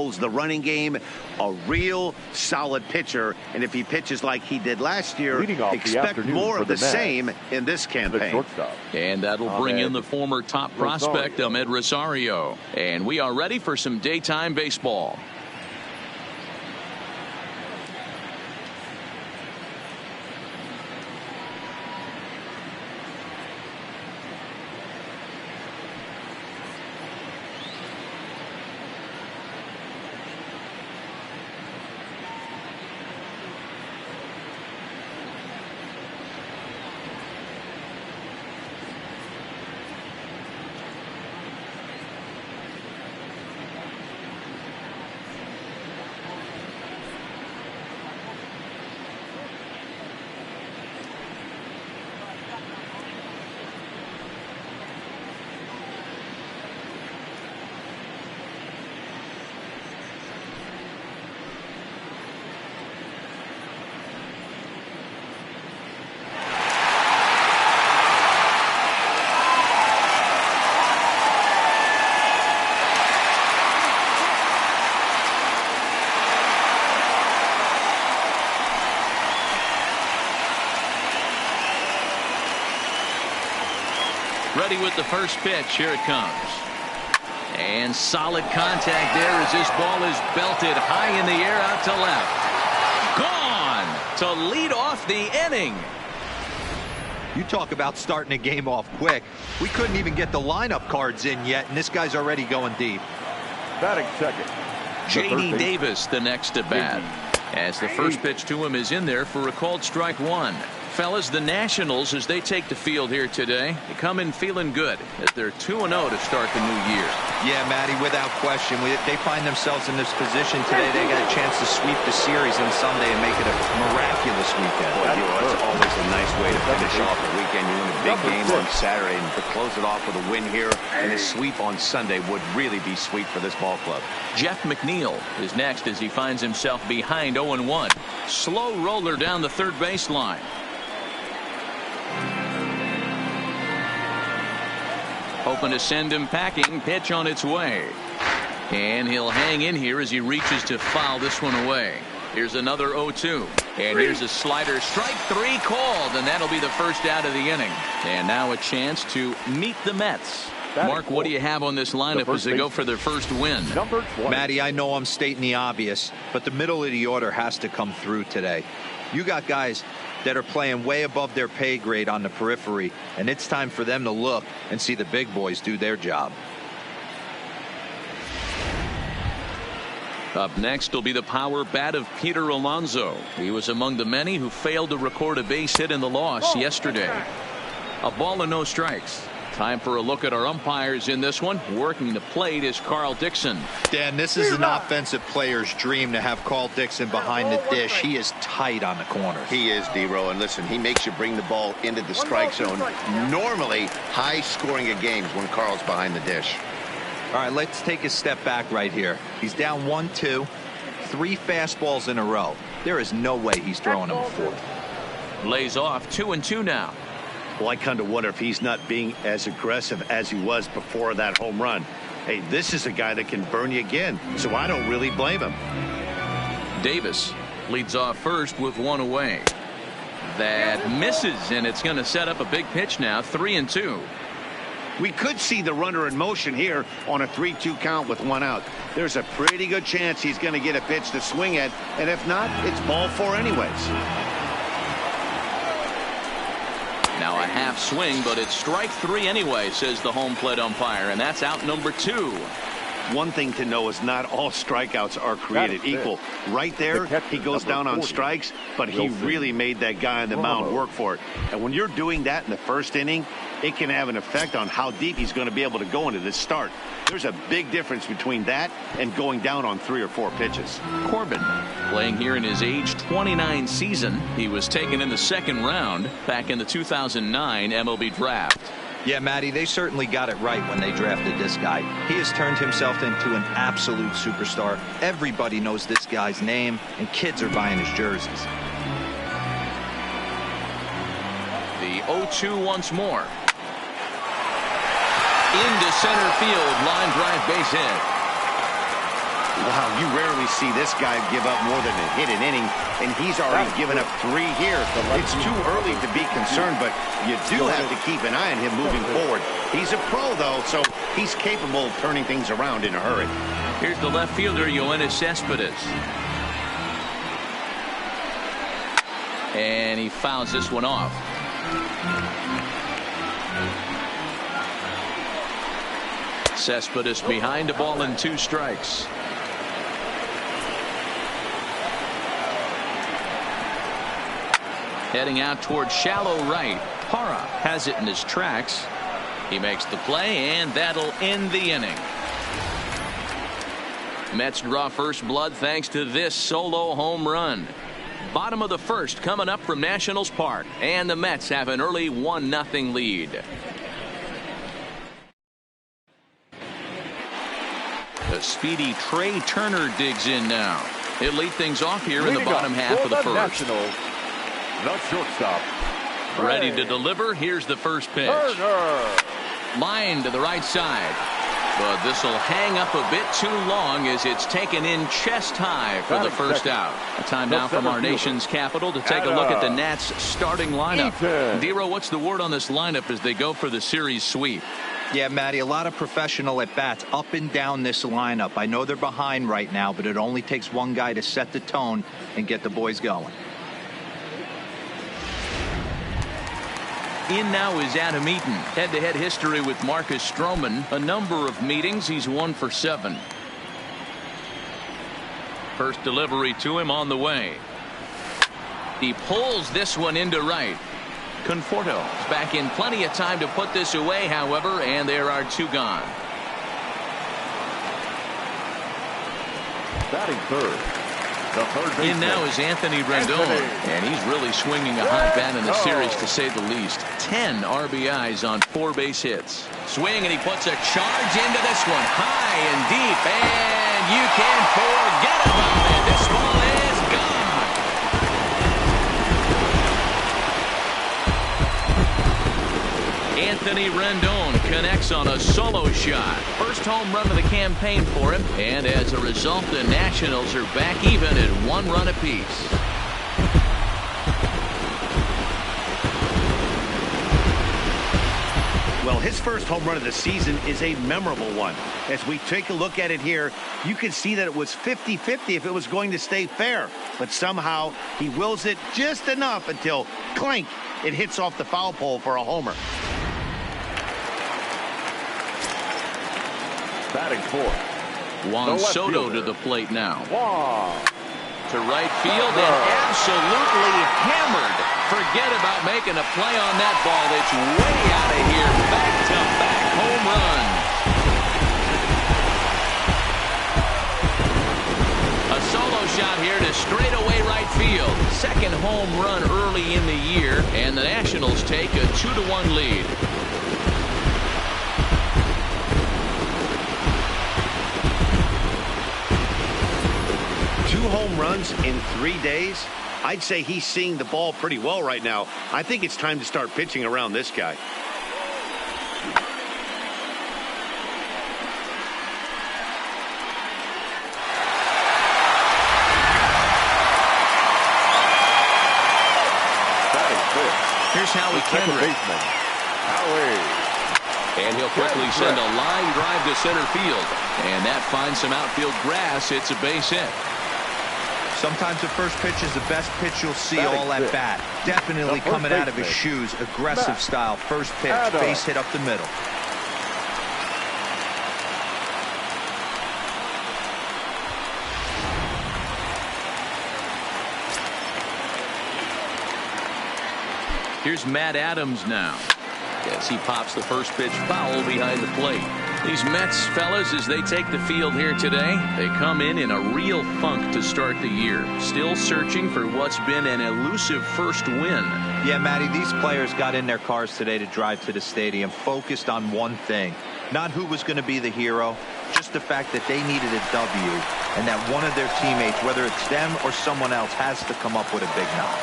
controls the running game, a real solid pitcher. And if he pitches like he did last year, expect more of the same in this campaign. And that'll bring in the former top prospect, Ahmed Rosario. And we are ready for some daytime baseball. Ready with the first pitch. Here it comes. And solid contact there as this ball is belted high in the air out to left. Gone to lead off the inning. You talk about starting a game off quick. We couldn't even get the lineup cards in yet, and this guy's already going deep. Batting second, J.D. Davis, the next at bat. As the first pitch to him is in there for a called strike one. Fellas, the Nationals, as they take the field here today, they come in feeling good as they're 2-0 to start the new year. Yeah, Matty, without question. They find themselves in this position today. They got a chance to sweep the series on Sunday and make it a miraculous weekend. It's always a nice way to finish off the weekend. You win a big game on Saturday, and to close it off with a win here and a sweep on Sunday would really be sweet for this ball club. Jeff McNeil is next as he finds himself behind 0-1. Slow roller down the third baseline. Hoping to send him packing. Pitch on its way. And he'll hang in here as he reaches to foul this one away. Here's another 0-2. And here's a slider. Strike three called. And that'll be the first out of the inning. And now a chance to meet the Mets. Mark, what do you have on this lineup as they go for their first win? Matty, I know I'm stating the obvious, but the middle of the order has to come through today. You got guys that are playing way above their pay grade on the periphery, and it's time for them to look and see the big boys do their job. Up next will be the power bat of Peter Alonso. He was among the many who failed to record a base hit in the loss yesterday. A ball and no strikes. Time for a look at our umpires in this one. Working the plate is Carl Dixon. Dan, this is an offensive player's dream to have Carl Dixon behind the dish. He is tight on the corner. He is, D-Row, and listen, he makes you bring the ball into the strike zone. Normally high scoring of games when Carl's behind the dish. All right, let's take a step back right here. He's down 1-2, 3 fastballs in a row. There is no way he's throwing them a fourth. Lays off 2-2 now. Well, I kind of wonder if he's not being as aggressive as he was before that home run. Hey, this is a guy that can burn you again, so I don't really blame him. Davis leads off first with one away. That misses, and it's going to set up a big pitch now. 3-2. We could see the runner in motion here on a 3-2 count with one out. There's a pretty good chance he's going to get a pitch to swing at, and if not, it's ball 4 anyways. Now a half swing, but it's strike 3 anyway, says the home plate umpire, and that's out number 2. One thing to know is not all strikeouts are created equal. Right there, he goes down on strikes, but he really made that guy on the mound work for it. And when you're doing that in the first inning, it can have an effect on how deep he's going to be able to go into this start. There's a big difference between that and going down on 3 or 4 pitches. Corbin playing here in his age 29 season. He was taken in the second round back in the 2009 MLB draft. Yeah, Matty, they certainly got it right when they drafted this guy. He has turned himself into an absolute superstar. Everybody knows this guy's name, and kids are buying his jerseys. The 0-2 once more. Into center field, line drive base hit. Wow, you rarely see this guy give up more than a hit an inning, and he's already given up 3 here. It's too early to be concerned, but you do have to keep an eye on him moving forward. He's a pro, though, so he's capable of turning things around in a hurry. Here's the left fielder, Yoenis Cespedes. And he fouls this one off. Cespedes behind a ball and 2 strikes. Heading out towards shallow right. Parra has it in his tracks. He makes the play, and that'll end the inning. Mets draw first blood thanks to this solo home run. Bottom of the first coming up from Nationals Park, and the Mets have an early 1-0 lead. The speedy Trey Turner digs in now. He'll lead things off here in the bottom half of the first. Nationals, the shortstop. Ready to deliver. Here's the first pitch. Line to the right side. But this will hang up a bit too long as it's taken in chest high for the first out. A time now from our nation's capital to take a look at the Nats starting lineup. Dero, what's the word on this lineup as they go for the series sweep? Yeah, Matty, a lot of professional at-bats up and down this lineup. I know they're behind right now, but it only takes one guy to set the tone and get the boys going. In now is Adam Eaton. Head-to-head history with Marcus Stroman. A number of meetings. He's 1 for 7. First delivery to him on the way. He pulls this one into right. Conforto is back in plenty of time to put this away, however, and there are 2 gone. Batting third. In now is Anthony Rendon, and he's really swinging a hot bat in the series, to say the least. 10 RBIs on 4 base hits. Swing, and he puts a charge into this one, high and deep, and you can forget about it. This ball is gone. Anthony Rendon connects on a solo shot. First home run of the campaign for him, and as a result, the Nationals are back even at 1 run apiece. Well, his first home run of the season is a memorable one. As we take a look at it here, you can see that it was 50-50 if it was going to stay fair. But somehow he wills it just enough until, clink, it hits off the foul pole for a homer. Batting fourth. Juan Soto to the plate now. Wow. To right field and absolutely hammered. Forget about making a play on that ball. It's way out of here. Back-to-back home run. A solo shot here to straightaway right field. Second home run early in the year, and the Nationals take a 2-1 lead. Home runs in 3 days. I'd say he's seeing the ball pretty well right now. I think it's time to start pitching around this guy. Here's Howie Kendrick. And he'll quickly send a line drive to center field. And that finds some outfield grass. It's a base hit. Sometimes the first pitch is the best pitch you'll see all at bat. Definitely coming out of his shoes. Aggressive style. First pitch. Base hit up the middle. Here's Matt Adams now. As he pops the first pitch foul behind the plate. These Mets fellas, as they take the field here today, they come in a real funk to start the year. Still searching for what's been an elusive first win. Yeah, Matty, these players got in their cars today to drive to the stadium, focused on one thing. Not who was going to be the hero, just the fact that they needed a W, and that one of their teammates, whether it's them or someone else, has to come up with a big knock.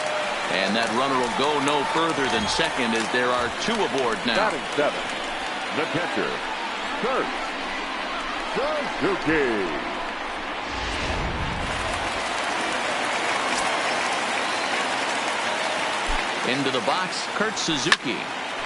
And that runner will go no further than second as there are 2 aboard now. Batting 7, the catcher, Kurt Suzuki. Into the box, Kurt Suzuki.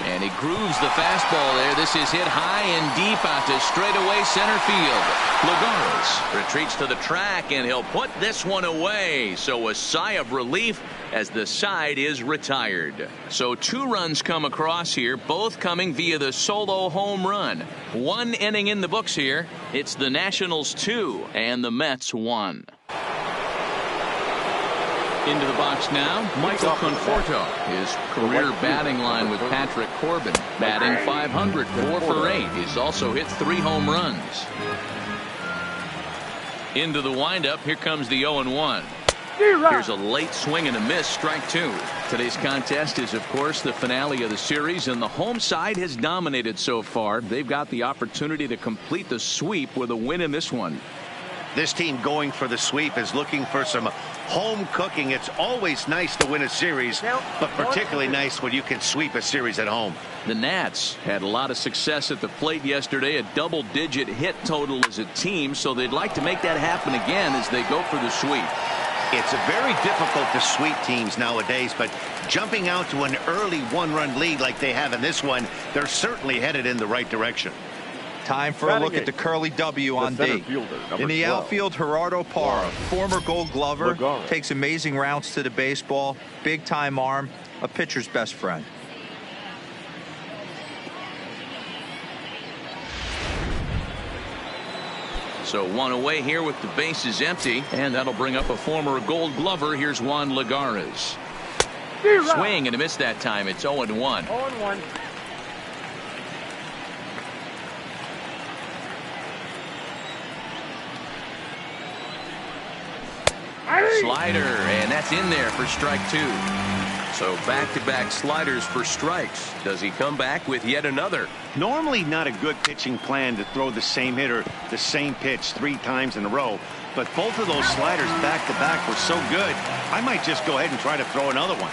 And he grooves the fastball there. This is hit high and deep out to straightaway center field. Lagares retreats to the track, and he'll put this one away. So a sigh of relief as the side is retired. So 2 runs come across here, both coming via the solo home run. 1 inning in the books here. It's the Nationals 2 and the Mets 1. Into the box now, Michael Conforto. His career batting line with Patrick Corbin. Batting .500, 4 for 8. He's also hit 3 home runs. Into the windup, here comes the 0-1. Here's a late swing and a miss, strike 2. Today's contest is, of course, the finale of the series, and the home side has dominated so far. They've got the opportunity to complete the sweep with a win in this one. This team going for the sweep is looking for some home cooking. It's always nice to win a series, but particularly nice when you can sweep a series at home. The Nats had a lot of success at the plate yesterday, a double-digit hit total as a team, so they'd like to make that happen again as they go for the sweep. It's very difficult to sweep teams nowadays, but jumping out to an early 1-run lead like they have in this one, they're certainly headed in the right direction. Time for a look at the curly W on D. In the outfield, Gerardo Parra, former Gold Glover, takes amazing routes to the baseball, big-time arm, a pitcher's best friend. So 1 away here with the bases empty, and that'll bring up a former Gold Glover. Here's Juan Lagares. Swing and a miss that time. It's 0-1. 0-1. Slider, and that's in there for strike 2. So back-to-back sliders for strikes. Does he come back with yet another? Normally not a good pitching plan to throw the same hitter the same pitch 3 times in a row, but both of those sliders back-to-back were so good, I might just go ahead and try to throw another one.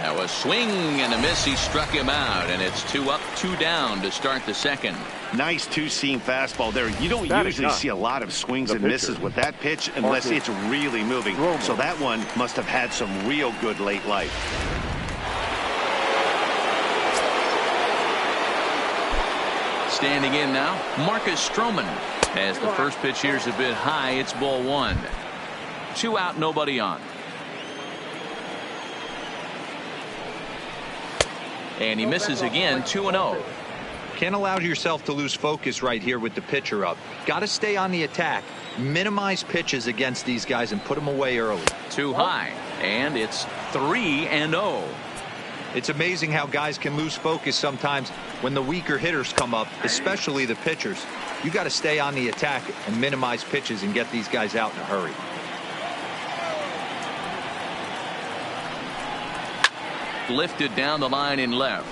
Now a swing and a miss. He struck him out, and it's 2 up, 2 down to start the second. Nice 2-seam fastball there. You don't usually see a lot of swings and misses with that pitch unless it's really moving. So that one must have had some real good late life. Standing in now, Marcus Stroman. As the first pitch here's a bit high, it's ball 1. 2 out, nobody on. And he misses again, 2-0. Can't allow yourself to lose focus right here with the pitcher up. Got to stay on the attack, minimize pitches against these guys, and put them away early. Too high, and it's 3-0. It's amazing how guys can lose focus sometimes when the weaker hitters come up, especially the pitchers. You got to stay on the attack and minimize pitches and get these guys out in a hurry. Lifted down the line in left.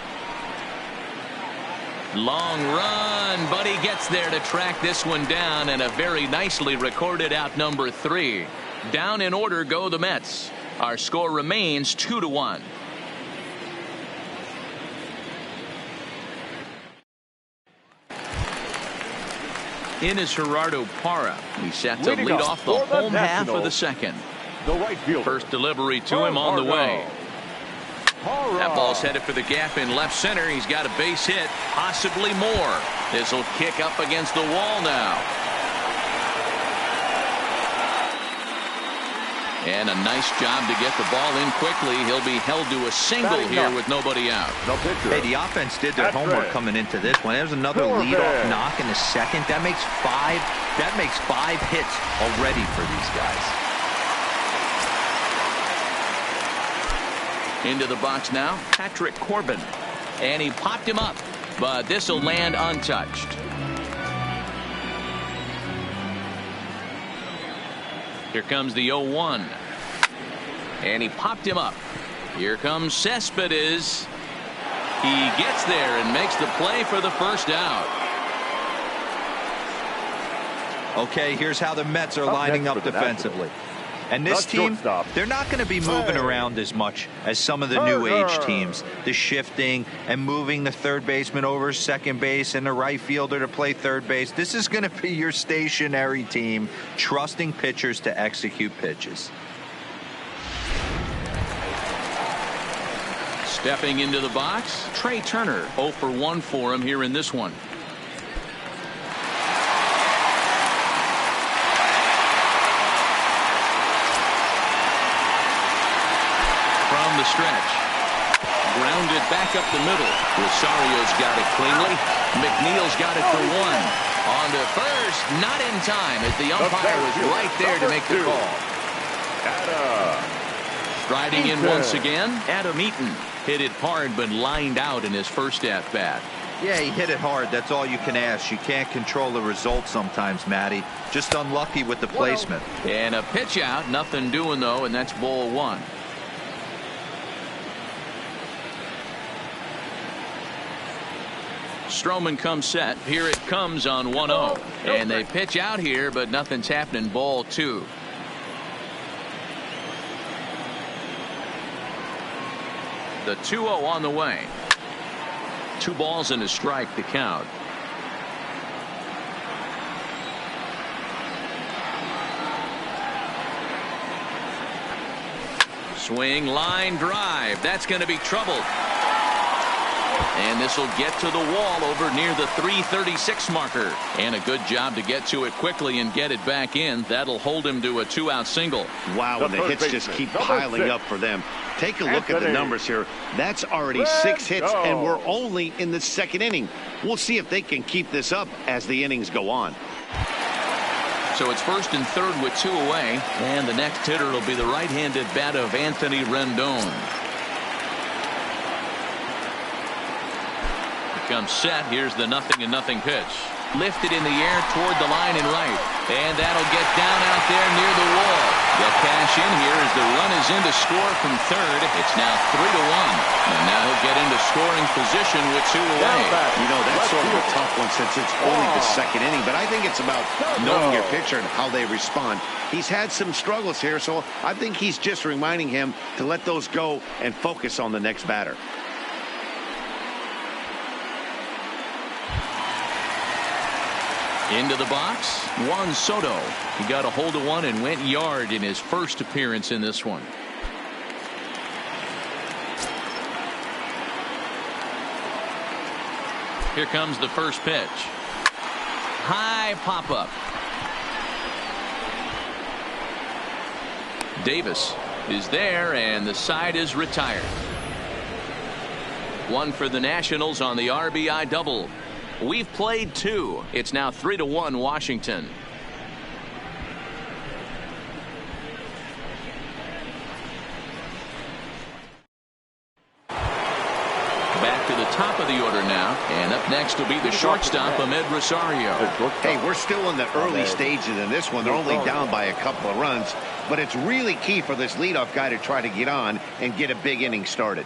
Long run, but he gets there to track this one down, and a very nicely recorded out number 3. Down in order go the Mets. Our score remains 2-1. In is Gerardo Parra. He's set to lead off the home half of the second. First delivery to him on the way. That ball's headed for the gap in left center. He's got a base hit, possibly more. This will kick up against the wall now. And a nice job to get the ball in quickly. He'll be held to a single here with nobody out. Hey, the offense did their homework coming into this one. There's another leadoff knock in the second. That makes 5 hits already for these guys. Into the box now, Patrick Corbin. And he popped him up, but this will land untouched. Here comes the 0-1. And he popped him up. Here comes Cespedes. He gets there and makes the play for the first out. Okay, here's how the Mets are lining up defensively. And this team, they're not going to be moving around as much as some of the new age teams. The shifting and moving the third baseman over second base and the right fielder to play third base. This is going to be your stationary team, trusting pitchers to execute pitches. Stepping into the box, Trey Turner. 0 for 1 for him here in this one. From the stretch. Grounded back up the middle. Rosario's got it cleanly. McNeil's got it for 1. On to first, not in time as the umpire was right there to make the call. Striding in once again, Adam Eaton. Hit it hard but lined out in his first at-bat. Yeah, he hit it hard. That's all you can ask. You can't control the result sometimes, Matty. Just unlucky with the placement. And a pitch out, nothing doing though, and that's ball 1. Stroman comes set. Here it comes on 1-0. And they pitch out here, but nothing's happening. Ball 2. The 2-0 on the way. 2 balls and a strike to count. Swing, line drive. That's going to be trouble. And this will get to the wall over near the 336 marker. And a good job to get to it quickly and get it back in. That'll hold him to a 2-out single. Wow, and the hits just keep piling up for them. Take a look at the numbers here. That's already 6 hits, and we're only in the 2nd inning. We'll see if they can keep this up as the innings go on. So it's 1st and 3rd with 2 away. And the next hitter will be the right-handed bat of Anthony Rendon. Comes set. Here's the 0-0 pitch. Lifted in the air toward the line and right. And that'll get down out there near the wall. They'll cash in here as the run is in to score from 3rd. It's now 3-1. And now he'll get into scoring position with 2 away. You know, that's sort of a tough one since it's only the 2nd inning. But I think it's about knowing your pitcher and how they respond. He's had some struggles here, so I think he's just reminding him to let those go and focus on the next batter. Into the box, Juan Soto. He got a hold of one and went yard in his first appearance in this one. Here comes the first pitch. High pop-up. Davis is there, and the side is retired. 1 for the Nationals on the RBI double. We've played 2. It's now 3-1 Washington. Back to the top of the order now. And up next will be the shortstop, Ahmed Rosario. Hey, we're still in the early stages in this one. They're only down by a couple of runs. But it's really key for this leadoff guy to try to get on and get a big inning started.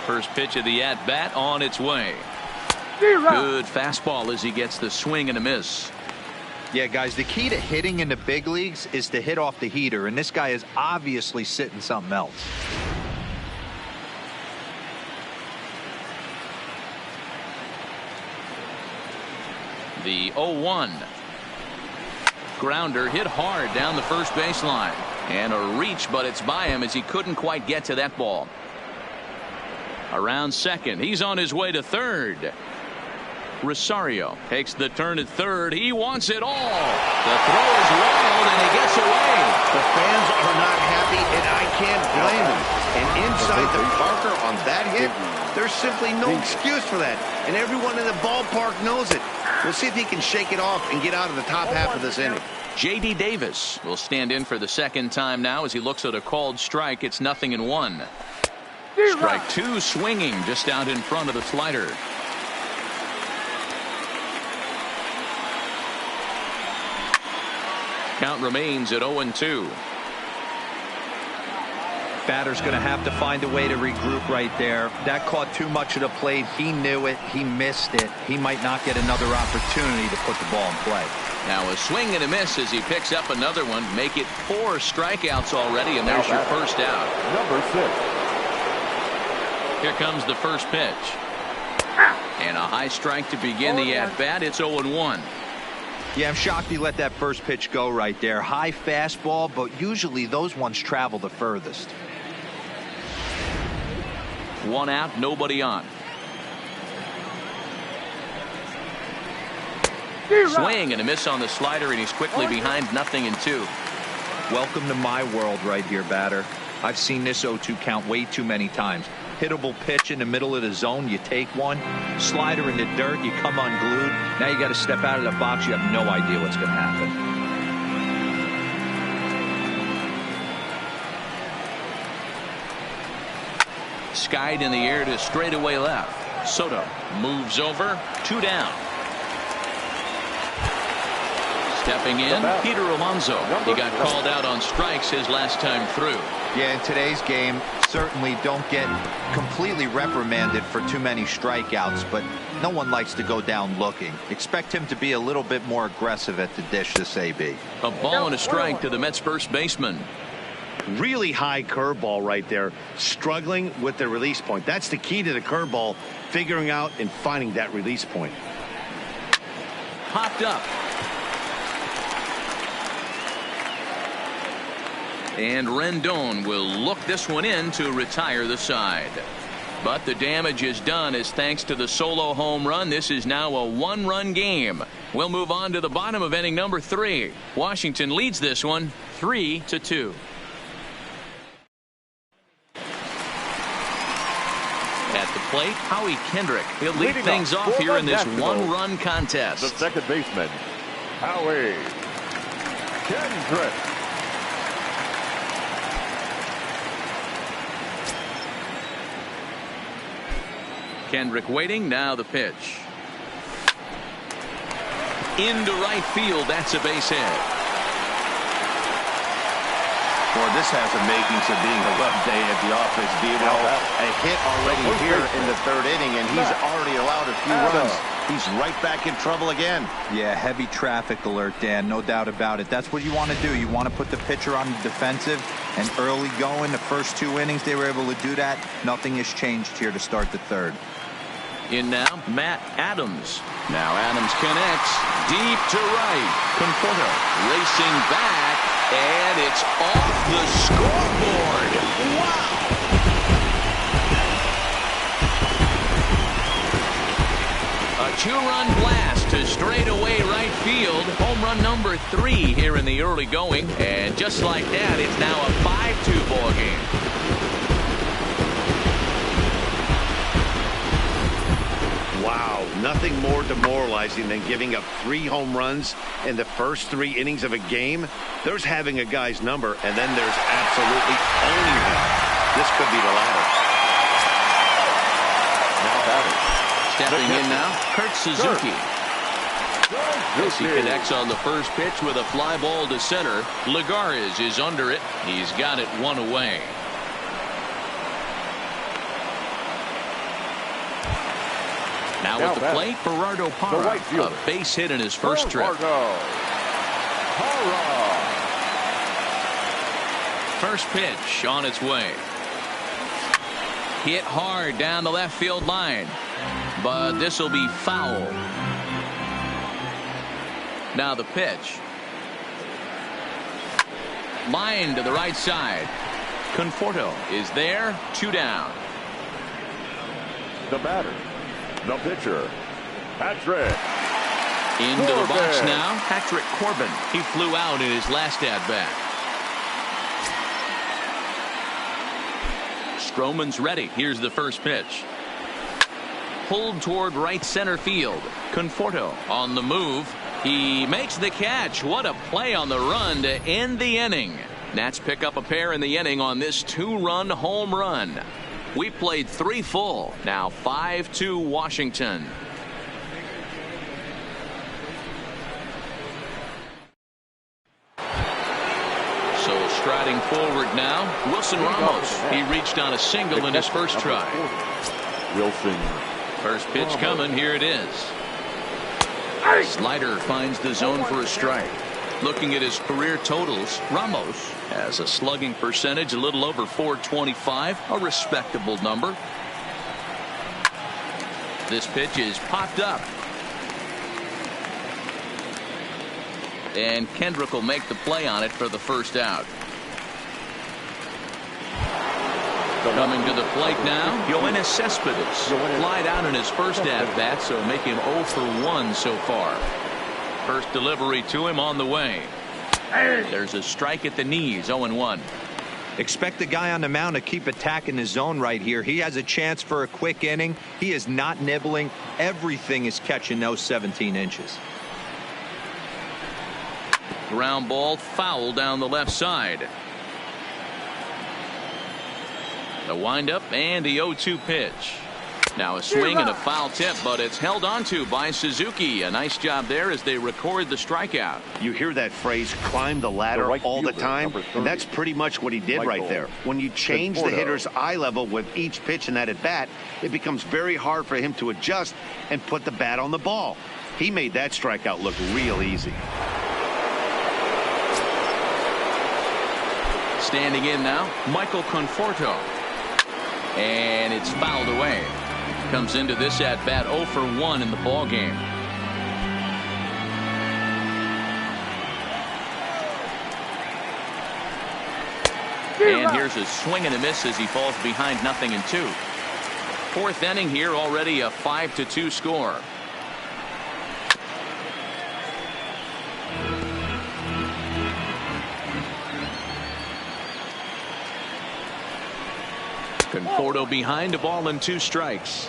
First pitch of the at-bat on its way. Good fastball as he gets the swing and a miss. Yeah, guys, the key to hitting in the big leagues is to hit off the heater, and this guy is obviously sitting something else. The 0-1. Grounder hit hard down the first baseline. And a reach, but it's by him as he couldn't quite get to that ball. Around second. He's on his way to third. Rosario takes the turn at third. He wants it all. The throw is wild, and he gets away. The fans are not happy, and I can't blame them. And inside the Parker on that hit, there's simply no excuse for that. And everyone in the ballpark knows it. We'll see if he can shake it off and get out of the top half of this inning. J.D. Davis will stand in for the second time now as he looks at a called strike. It's 0-1. Strike 2 swinging just out in front of the slider. Count remains at 0-2. Batter's going to have to find a way to regroup right there. That caught too much of the plate. He knew it. He missed it. He might not get another opportunity to put the ball in play. Now a swing and a miss as he picks up another one. Make it 4 strikeouts already, and there's your first out. Number 6. Here comes the first pitch. And a high strike to begin the at-bat. It's 0-1. Yeah, I'm shocked he let that first pitch go right there. High fastball, but usually those ones travel the furthest. 1 out, nobody on. Swing and a miss on the slider, and he's quickly behind 0-2. Welcome to my world right here, batter. I've seen this 0-2 count way too many times. Hittable pitch in the middle of the zone, you take one. Slider in the dirt, you come unglued. Now you got to step out of the box. You have no idea what's going to happen. Skied in the air to straightaway left. Soto moves over. 2 down. Stepping in, Peter Alonso. He got called out on strikes his last time through. Yeah, in today's game, certainly don't get completely reprimanded for too many strikeouts, but no one likes to go down looking. Expect him to be a little bit more aggressive at the dish this AB. A ball and a strike to the Mets first baseman. Really high curveball right there, struggling with the release point. That's the key to the curveball, figuring out and finding that release point. Popped up. And Rendon will look this one in to retire the side. But the damage is done as thanks to the solo home run. This is now a 1-run game. We'll move on to the bottom of inning number 3. Washington leads this one 3-2. At the plate, Howie Kendrick. He'll lead things off here in this 1-run contest. The second baseman, Howie Kendrick. Kendrick waiting. Now the pitch. Into right field. That's a base hit. Boy, this has the makings of being a rough day at the office, Devo. A hit already here in the 3rd inning, and he's already allowed a few runs. He's right back in trouble again. Yeah, heavy traffic alert, Dan. No doubt about it. That's what you want to do. You want to put the pitcher on the defensive, and early going, the first 2 innings, they were able to do that. Nothing has changed here to start the 3rd. In now, Matt Adams. Now Adams connects deep to right. Conforto racing back, and it's off the scoreboard. Wow! A 2-run blast to straightaway right field. Home run number 3 here in the early going, and just like that, it's now a 5-2 ball game. Wow, nothing more demoralizing than giving up 3 home runs in the first 3 innings of a game. There's having a guy's number, and then there's absolutely owning him. This could be the latter. Now batting. Stepping in now, Kurt Suzuki. As he connects on the first pitch with a fly ball to center. Lagares is under it. He's got it 1 away. Now at the plate, Gerardo Parra, a base hit in his first trip. First pitch on its way. Hit hard down the left field line, but this will be foul. Now the pitch. Line to the right side. Conforto is there, 2 down. The batter. The pitcher, Patrick Into Corbin. the box now, Patrick Corbin. He flew out in his last at-bat. Stroman's ready. Here's the first pitch. Pulled toward right center field. Conforto on the move. He makes the catch. What a play on the run to end the inning. Nats pick up a pair in the inning on this 2-run home run. We played 3 full. Now 5-2 Washington. Batting forward now, Wilson Ramos. He reached on a single in his first try. Wilson. First pitch coming. Here it is. Slider finds the zone for a strike. Looking at his career totals, Ramos has a slugging percentage a little over .425, a respectable number. This pitch is popped up. And Kendrick will make the play on it for the first out. Coming to the plate now, Yoenis Cespedes. Flied out in his first at-bat, so make him 0 for 1 so far. First delivery to him on the way. There's a strike at the knees, 0-1. Expect the guy on the mound to keep attacking his zone right here. He has a chance for a quick inning. He is not nibbling. Everything is catching those 17 inches. Ground ball foul down the left side. The windup and the 0-2 pitch. Now a swing and a foul tip, but it's held onto by Suzuki. A nice job there as they record the strikeout. You hear that phrase, climb the ladder, all the time, and that's pretty much what he did right there. When you change the hitter's eye level with each pitch in that at bat, it becomes very hard for him to adjust and put the bat on the ball. He made that strikeout look real easy. Standing in now, Michael Conforto. And it's fouled away. Comes into this at bat 0 for 1 in the ball game. And here's a swing and a miss as he falls behind 0-2. Fourth inning here, already a 5-2 score. Conforto behind, a ball and 2 strikes.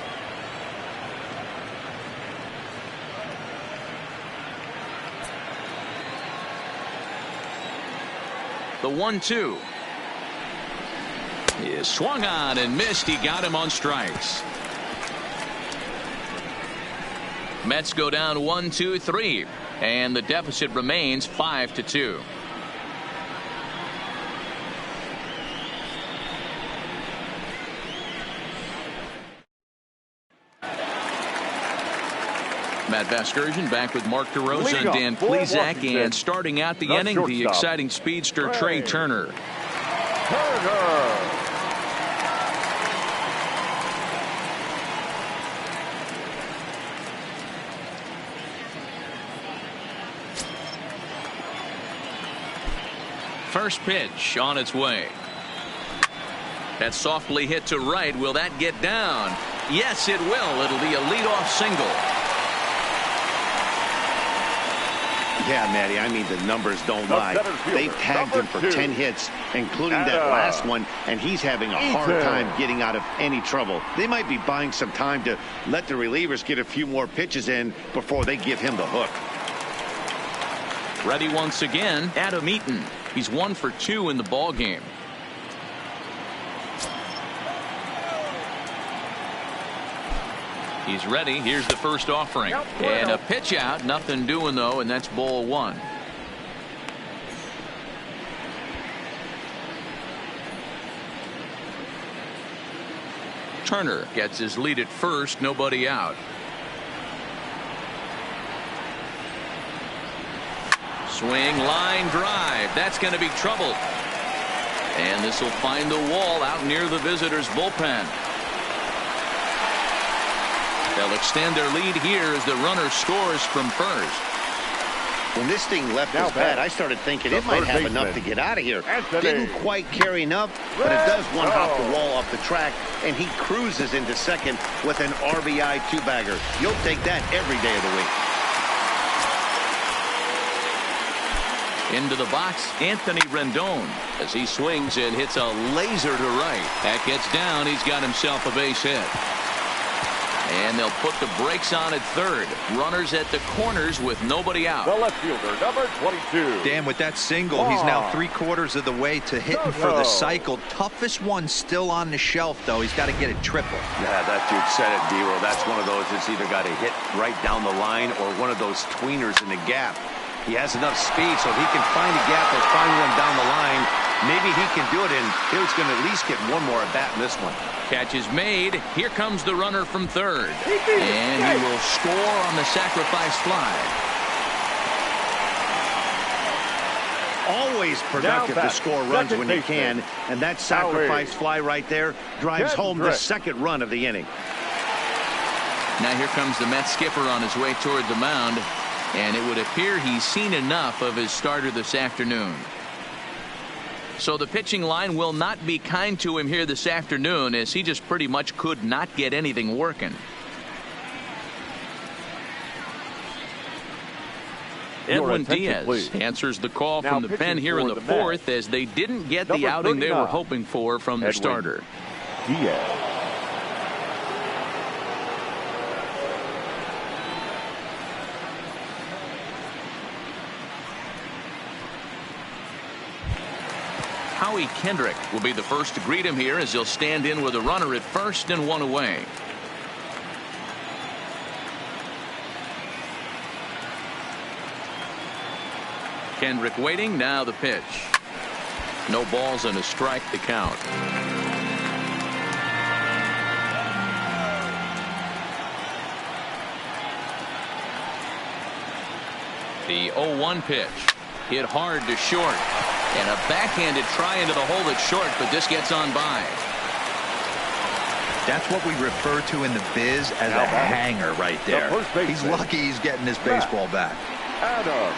The 1-2 is swung on and missed. He got him on strikes. Mets go down 1-2-3, and the deficit remains 5-2. Matt Vasgersian back with Mark DeRosa and Dan Plesac, and starting out the inning, the exciting speedster Trey Turner. First pitch on its way. That's softly hit to right. Will that get down? Yes, it will. It'll be a leadoff single. Yeah, Matty, I mean, the numbers don't lie. They've tagged him for 10 hits, including that last one, and he's having a hard time getting out of any trouble. They might be buying some time to let the relievers get a few more pitches in before they give him the hook. Ready once again, Adam Eaton. He's 1 for 2 in the ball game. He's ready. Here's the first offering. And a pitch out. Nothing doing, though, and that's ball 1. Turner gets his lead at first. Nobody out. Swing, line drive. That's going to be trouble. And this will find the wall out near the visitors' bullpen. They'll extend their lead here as the runner scores from first. When this thing left his bat, I started thinking it might have enough to get out of here. Didn't quite carry enough, but it does one hop the wall off the track, and he cruises into second with an RBI 2-bagger. You'll take that every day of the week. Into the box, Anthony Rendon, as he swings and hits a laser to right. That gets down. He's got himself a base hit. And they'll put the brakes on at third. Runners at the corners with nobody out. The left fielder, number 22. Dan, with that single, he's now 3/4 of the way to hitting for the cycle. Toughest one still on the shelf, though. He's got to get a triple. Yeah, that dude said it, D-Roll. That's one of those that's either got to hit right down the line or one of those tweeners in the gap. He has enough speed, so if he can find a gap or find one down the line, Maybe he can do it, and he's going to at least get one more at bat in this one. Catch is made. Here comes the runner from third. And he will score on the sacrifice fly. Always productive to score runs when you can, and that sacrifice fly right there drives home the second run of the inning. Now here comes the Mets skipper on his way toward the mound, and it would appear he's seen enough of his starter this afternoon. So the pitching line will not be kind to him here this afternoon, as he just pretty much could not get anything working. Edwin Diaz answers the call from the pen here in the fourth, as they didn't get the outing they were hoping for from the starter. Diaz. Howie Kendrick will be the first to greet him here, as he'll stand in with a runner at first and one away. Kendrick waiting. Now the pitch. No balls and a strike to count. The 0-1 pitch. Hit hard to short. And a backhanded try into the hole at short, but this gets on by. That's what we refer to in the biz as a hanger right there. He's lucky he's getting this baseball back. Adam.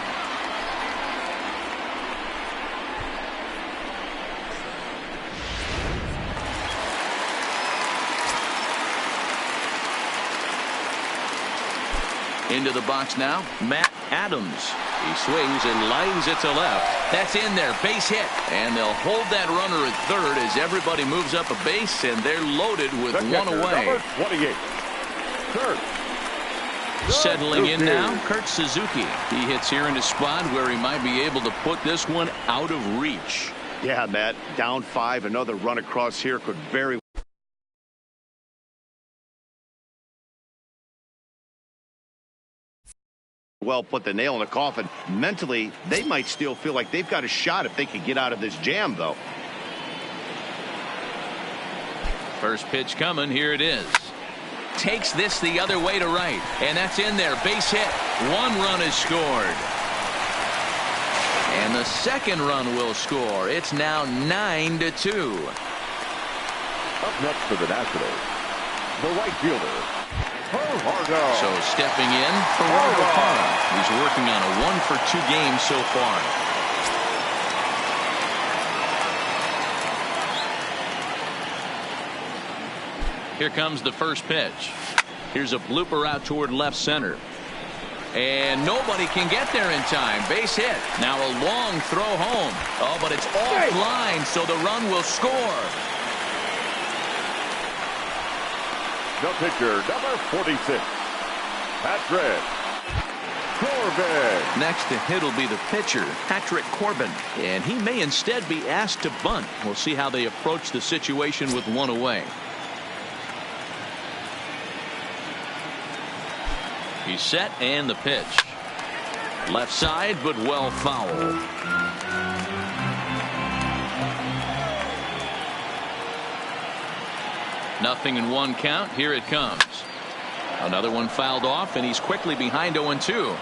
Into the box now, Matt Adams. He swings and lines it to left. That's in there, base hit. And they'll hold that runner at third as everybody moves up a base, and they're loaded with one away. 28. Kurt. Settling in now, Kurt Suzuki. He hits here in a spot where he might be able to put this one out of reach. Yeah, Matt, down 5. Another run across here could very well put the nail in the coffin. Mentally, they might still feel like they've got a shot if they could get out of this jam, though. First pitch coming. Here it is. Takes this the other way to right, and that's in there. Base hit. One run is scored, and the second run will score. It's now 9-2. Up next for the Nationals, the right fielder, so stepping in for Robert Parra. He's working on a 1-for-2 game so far. Here comes the first pitch. Here's a blooper out toward left center. And nobody can get there in time. Base hit. Now a long throw home. Oh, but it's offline, so the run will score. The pitcher, number 46, Patrick Corbin. Next to hit will be the pitcher, Patrick Corbin. And he may instead be asked to bunt. We'll see how they approach the situation with one away. He's set, and the pitch. Left side, but well foul. Nothing in one count. Here it comes. Another one fouled off, and he's quickly behind 0-2.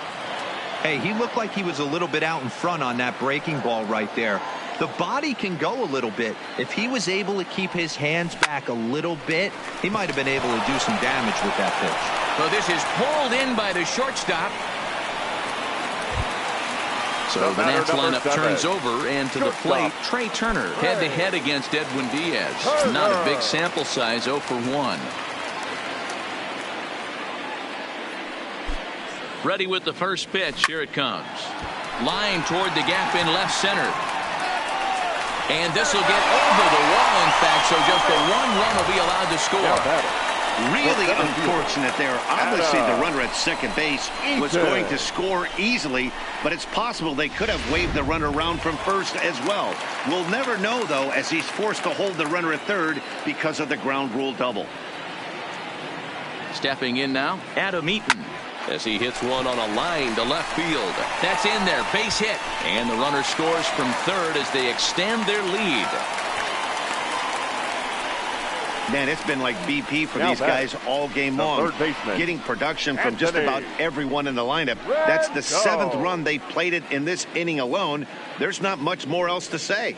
Hey, he looked like he was a little bit out in front on that breaking ball right there. The body can go a little bit. If he was able to keep his hands back a little bit, he might have been able to do some damage with that pitch. So this is pulled in by the shortstop. So the Nats lineup turns over, and to the plate, Trey Turner. Head-to-head against Edwin Diaz. Not a big sample size, 0 for 1. Ready with the first pitch. Here it comes. Line toward the gap in left center. And this will get over the wall, in fact, so just the one run will be allowed to score. Really unfortunate there. Obviously, the runner at second base was going to score easily, but it's possible they could have waved the runner around from first as well. We'll never know, though, as he's forced to hold the runner at third because of the ground rule double. Stepping in now, Adam Eaton. as he hits one on a line to left field. That's in there, base hit, and the runner scores from third as they extend their lead. Man, it's been like BP for these guys all game long, getting production from just about everyone in the lineup. That's the 7th run they've played it in this inning alone. There's not much more else to say.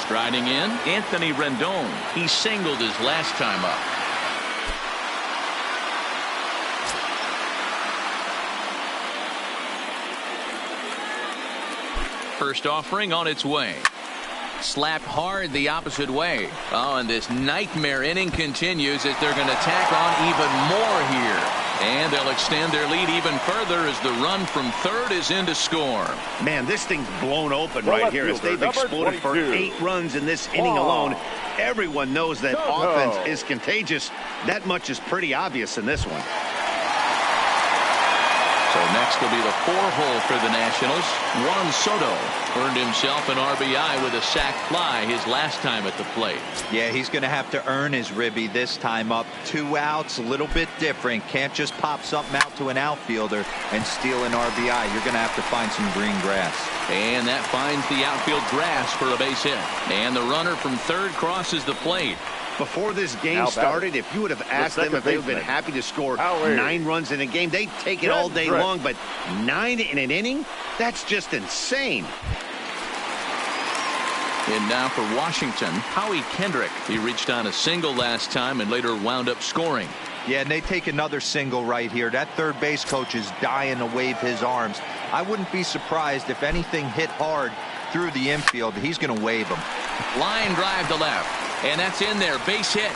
Striding in, Anthony Rendon. He singled his last time up. First offering on its way. Slapped hard the opposite way. Oh, and this nightmare inning continues as they're going to tack on even more here. And they'll extend their lead even further as the run from third is in to score. Man, this thing's blown open right here as they've exploded for 8 runs in this inning alone. Everyone knows that offense is contagious. That much is pretty obvious in this one. So next will be the 4-hole for the Nationals. Juan Soto earned himself an RBI with a sac fly his last time at the plate. Yeah, he's going to have to earn his ribby this time up. 2 outs, a little bit different. Can't just pop something out to an outfielder and steal an RBI. You're going to have to find some green grass. And that finds the outfield grass for a base hit. And the runner from third crosses the plate. Before this game started, if you would have asked them if they would have been happy to score 9 runs in a game, they'd take it all day long. But 9 in an inning? That's just insane. And now for Washington, Howie Kendrick. He reached on a single last time and later wound up scoring. Yeah, and they take another single right here. That third base coach is dying to wave his arms. I wouldn't be surprised if anything hit hard through the infield. He's going to wave them. Line drive to left. And that's in there, base hit.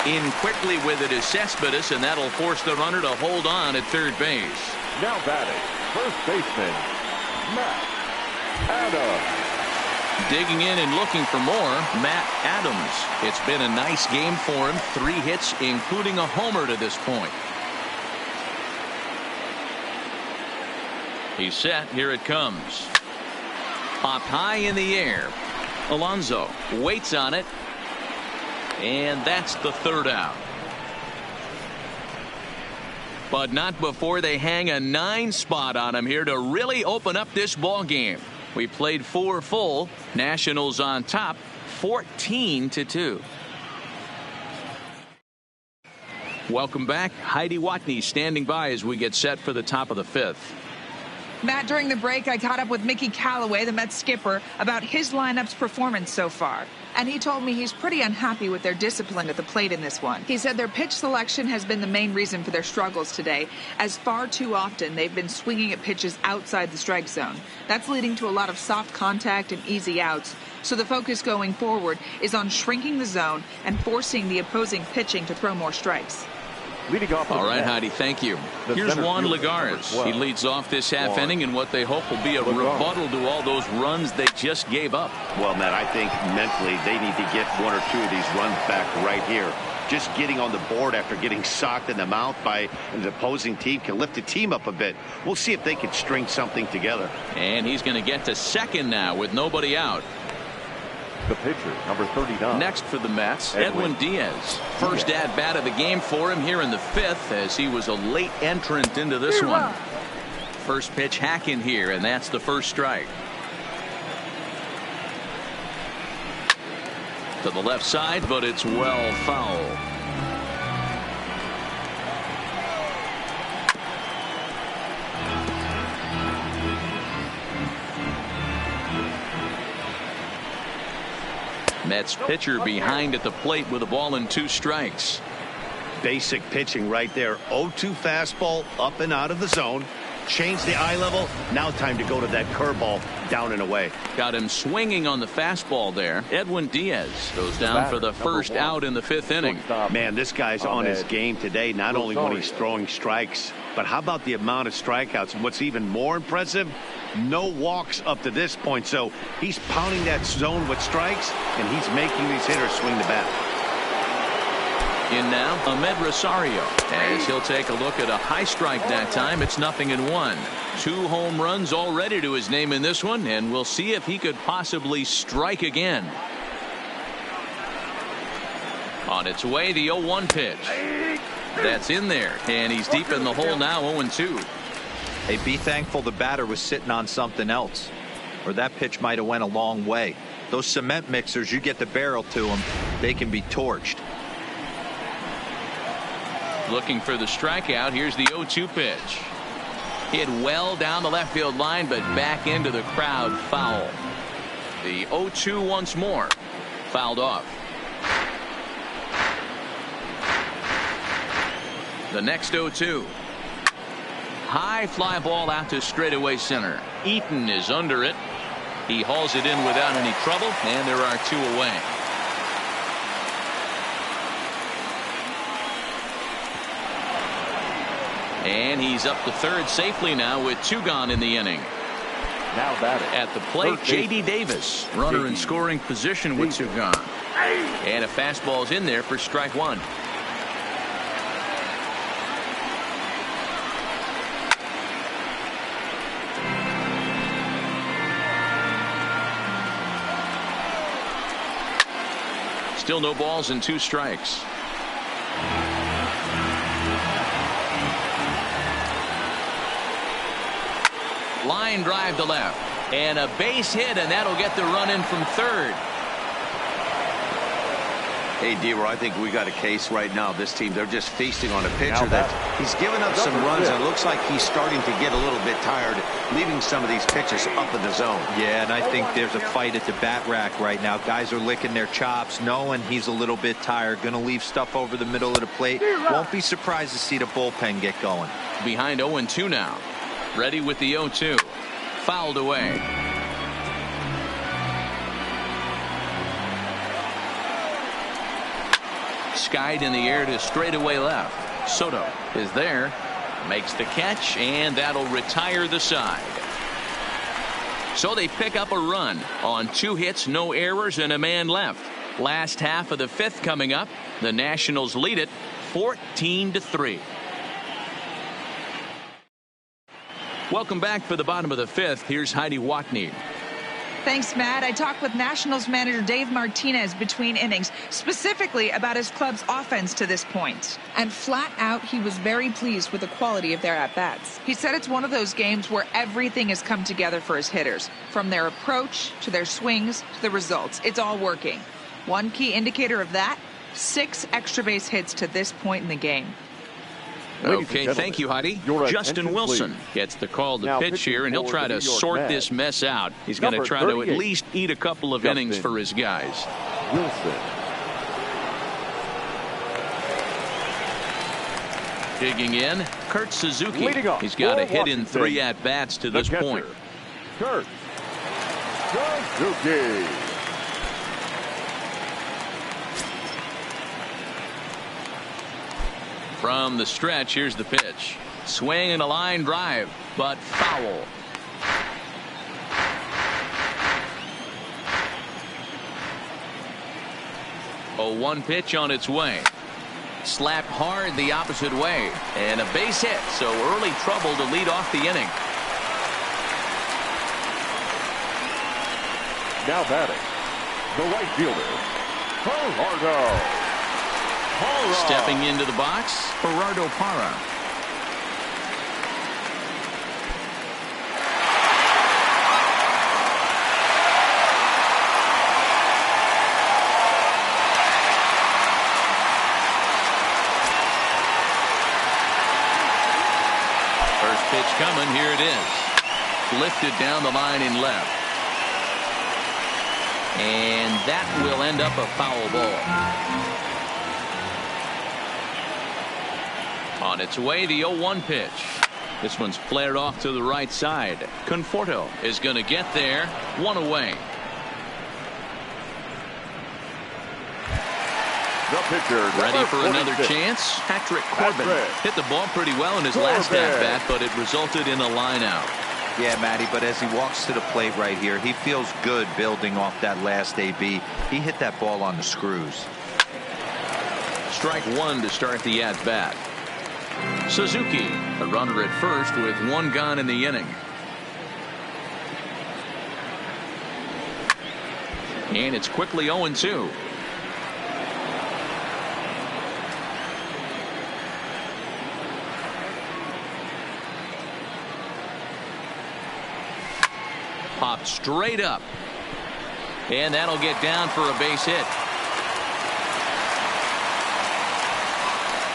In quickly with it is Cespedes, and that'll force the runner to hold on at third base. Now batting, first baseman, Matt Adams. Digging in and looking for more, Matt Adams. It's been a nice game for him. 3 hits, including a homer to this point. He's set. Here it comes. Popped high in the air. Alonso waits on it, and that's the 3rd out. But not before they hang a 9 spot on him here to really open up this ball game. We played 4 full. Nationals on top, 14-2. Welcome back. Heidi Watney standing by as we get set for the top of the 5th. Matt, during the break, I caught up with Mickey Callaway, the Mets skipper, about his lineup's performance so far. And he told me he's pretty unhappy with their discipline at the plate in this one. He said their pitch selection has been the main reason for their struggles today, as far too often they've been swinging at pitches outside the strike zone. That's leading to a lot of soft contact and easy outs. So the focus going forward is on shrinking the zone and forcing the opposing pitching to throw more strikes. All right, Heidi, thank you. Here's Juan Lagares. He leads off this half inning in what they hope will be a rebuttal to all those runs they just gave up. Well, Matt, I think mentally they need to get 1 or 2 of these runs back right here. Just getting on the board after getting socked in the mouth by an opposing team can lift the team up a bit. We'll see if they can string something together. And he's going to get to second now with nobody out. The pitcher, number 39. Next for the Mets, Edwin Diaz. First at bat of the game for him here in the 5th, as he was a late entrant into this one. First pitch hack in here, and that's the first strike. To the left side, but it's well foul. Mets pitcher behind at the plate with a ball and 2 strikes. Basic pitching right there. 0-2 fastball up and out of the zone. Change the eye level. Now time to go to that curveball down and away. Got him swinging on the fastball there. Edwin Diaz goes down for the first out in the 5th inning. Man, this guy's on his game today, not only when he's throwing strikes, but how about the amount of strikeouts? And what's even more impressive, no walks up to this point. So he's pounding that zone with strikes, and he's making these hitters swing the bat. In now, Ahmed Rosario, as he'll take a look at a high strike that time. It's 0-1. 2 home runs already to his name in this one, and we'll see if he could possibly strike again. On its way, the 0-1 pitch. That's in there, and he's deep in the hole now, 0-2. Hey, be thankful the batter was sitting on something else, or that pitch might have went a long way. Those cement mixers, you get the barrel to them, they can be torched. Looking for the strikeout. Here's the 0-2 pitch. Hit well down the left field line, but back into the crowd, foul. The 0-2 once more, fouled off. The next 0-2. High fly ball out to straightaway center. Eaton is under it. He hauls it in without any trouble, and there are 2 away. And he's up to third safely now with 2 gone in the inning. Now batting at the plate, J.D. Davis, runner in scoring position with 2 gone. And a fastball's in there for strike 1. Still no balls and 2 strikes. Line drive to left, and a base hit, and that'll get the run in from third. Hey, D-Roy, I think we got a case right now. This team, they're just feasting on a pitcher that he's given up some runs, and it looks like he's starting to get a little bit tired, leaving some of these pitches up in the zone. Yeah, and I think there's a fight at the bat rack right now. Guys are licking their chops, knowing he's a little bit tired, going to leave stuff over the middle of the plate. Won't be surprised to see the bullpen get going. Behind 0-2 now. Ready with the 0-2. Fouled away. Skied in the air to straightaway left. Soto is there. Makes the catch, and that'll retire the side. So they pick up a run on 2 hits, no errors, and a man left. Last half of the 5th coming up. The Nationals lead it 14-3. Welcome back for the bottom of the 5th. Here's Heidi Watney. Thanks, Matt. I talked with Nationals manager Dave Martinez between innings, specifically about his club's offense to this point. And flat out, he was very pleased with the quality of their at-bats. He said it's one of those games where everything has come together for his hitters, from their approach to their swings to the results. It's all working. One key indicator of that, 6 extra base hits to this point in the game. Okay, thank you, Heidi. Justin Wilson gets the call to pitch here, and he'll try to sort this mess out. He's going to try to at least eat a couple of innings for his guys. Wilson. Digging in, Kurt Suzuki. He's got a hit in 3 at-bats to this point. Kurt Suzuki. From the stretch, here's the pitch. Swing and a line drive, but foul. A 1 pitch on its way. Slapped hard the opposite way. And a base hit, so early trouble to lead off the inning. Now batting, the right fielder, Gerardo. Stepping into the box, Gerardo Parra. First pitch coming, here it is. Lifted down the line in left. And that will end up a foul ball. On its way, the 0-1 pitch. This one's flared off to the right side. Conforto is going to get there. 1 away. The pitcher, ready for another chance. Patrick Corbin hit the ball pretty well in his last at-bat, but it resulted in a line out. Yeah, Matty, but as he walks to the plate right here, he feels good building off that last AB. He hit that ball on the screws. Strike 1 to start the at-bat. Suzuki, a runner at first with 1 gone in the inning. And it's quickly 0-2. straight up. And that'll get down for a base hit.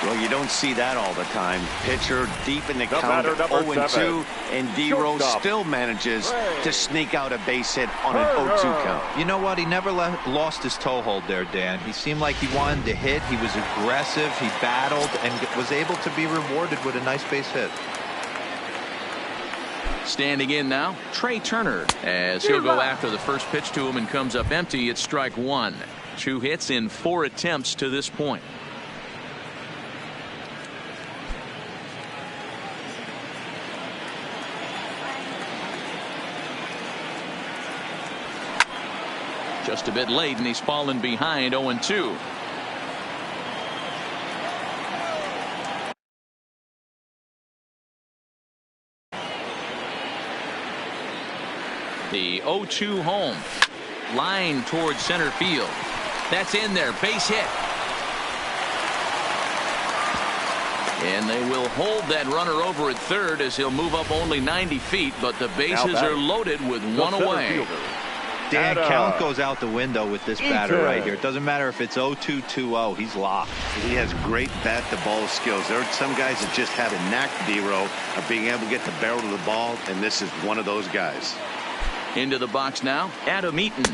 Well, you don't see that all the time. Pitcher deep in the count, batter, number 0-2, and D-Rose Shortstop. still manages to sneak out a base hit on an 0-2 count. You know what? He never lost his toehold there, Dan. He seemed like he wanted to hit. He was aggressive. He battled and was able to be rewarded with a nice base hit. Standing in now, Trey Turner, as he'll go after the first pitch to him and comes up empty. It's strike one. 2 hits in 4 attempts to this point. Just a bit late, and he's fallen behind 0-2. The 0-2 home. Line towards center field. That's in there. Base hit. And they will hold that runner over at third as he'll move up only 90 feet, but the bases are loaded with one away. Dan, count goes out the window with this batter right here. It doesn't matter if it's 0-2, 2-0. He's locked. He has great bat-to-ball skills. There are some guys that just have a knack, D-Row, of being able to get the barrel to the ball, and this is one of those guys. Into the box now, Adam Eaton,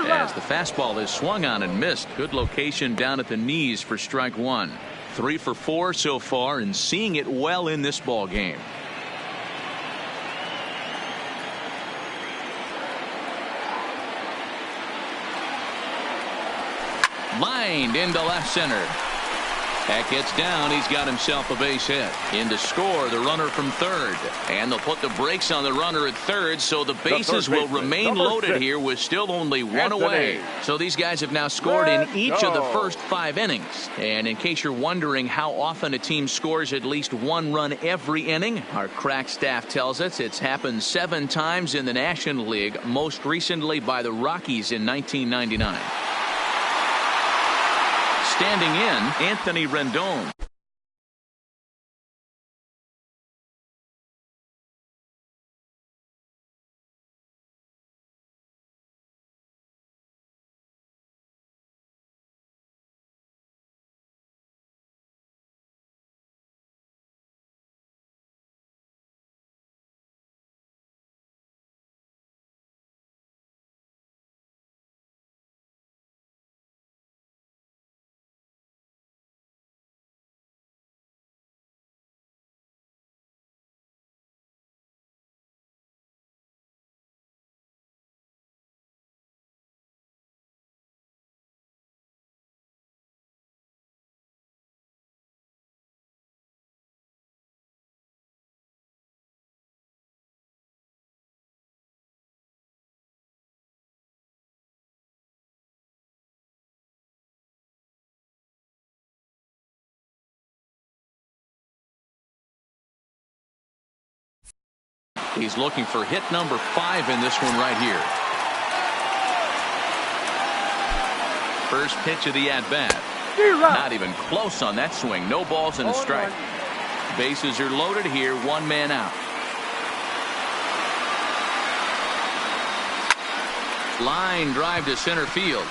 as the fastball is swung on and missed. Good location down at the knees for strike one. 3 for 4 so far, and seeing it well in this ball game. Lined into left center. That gets down. He's got himself a base hit. In to score, the runner from third. And they'll put the brakes on the runner at third, so the bases will remain loaded here with still only one away. So these guys have now scored in each of the first 5 innings. And in case you're wondering how often a team scores at least 1 run every inning, our crack staff tells us it's happened 7 times in the National League, most recently by the Rockies in 1999. Standing in, Anthony Rendon. He's looking for hit number 5 in this one right here. First pitch of the at-bat. Not even close on that swing. No balls and a strike. Bases are loaded here. 1 man out. Line drive to center field.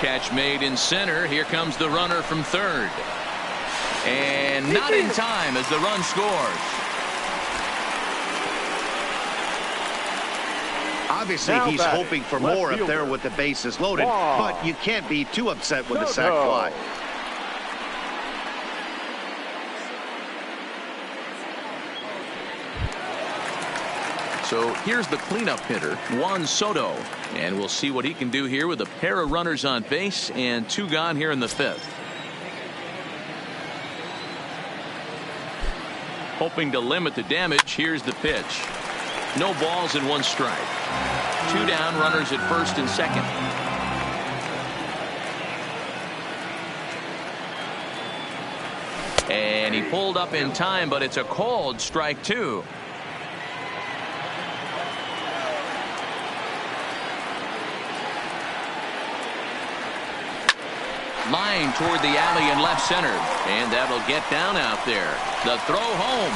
Catch made in center. Here comes the runner from third. And not in time as the run scores. Obviously, he's hoping for more up there with the bases loaded, but you can't be too upset with the sac fly. So here's the cleanup hitter, Juan Soto, and we'll see what he can do here with a pair of runners on base and 2 gone here in the 5th. Hoping to limit the damage. Here's the pitch. No balls and 1 strike. 2 down, runners at first and second. And he pulled up in time, but it's a called strike 2. Line toward the alley in left center, and that'll get down out there. The throw home,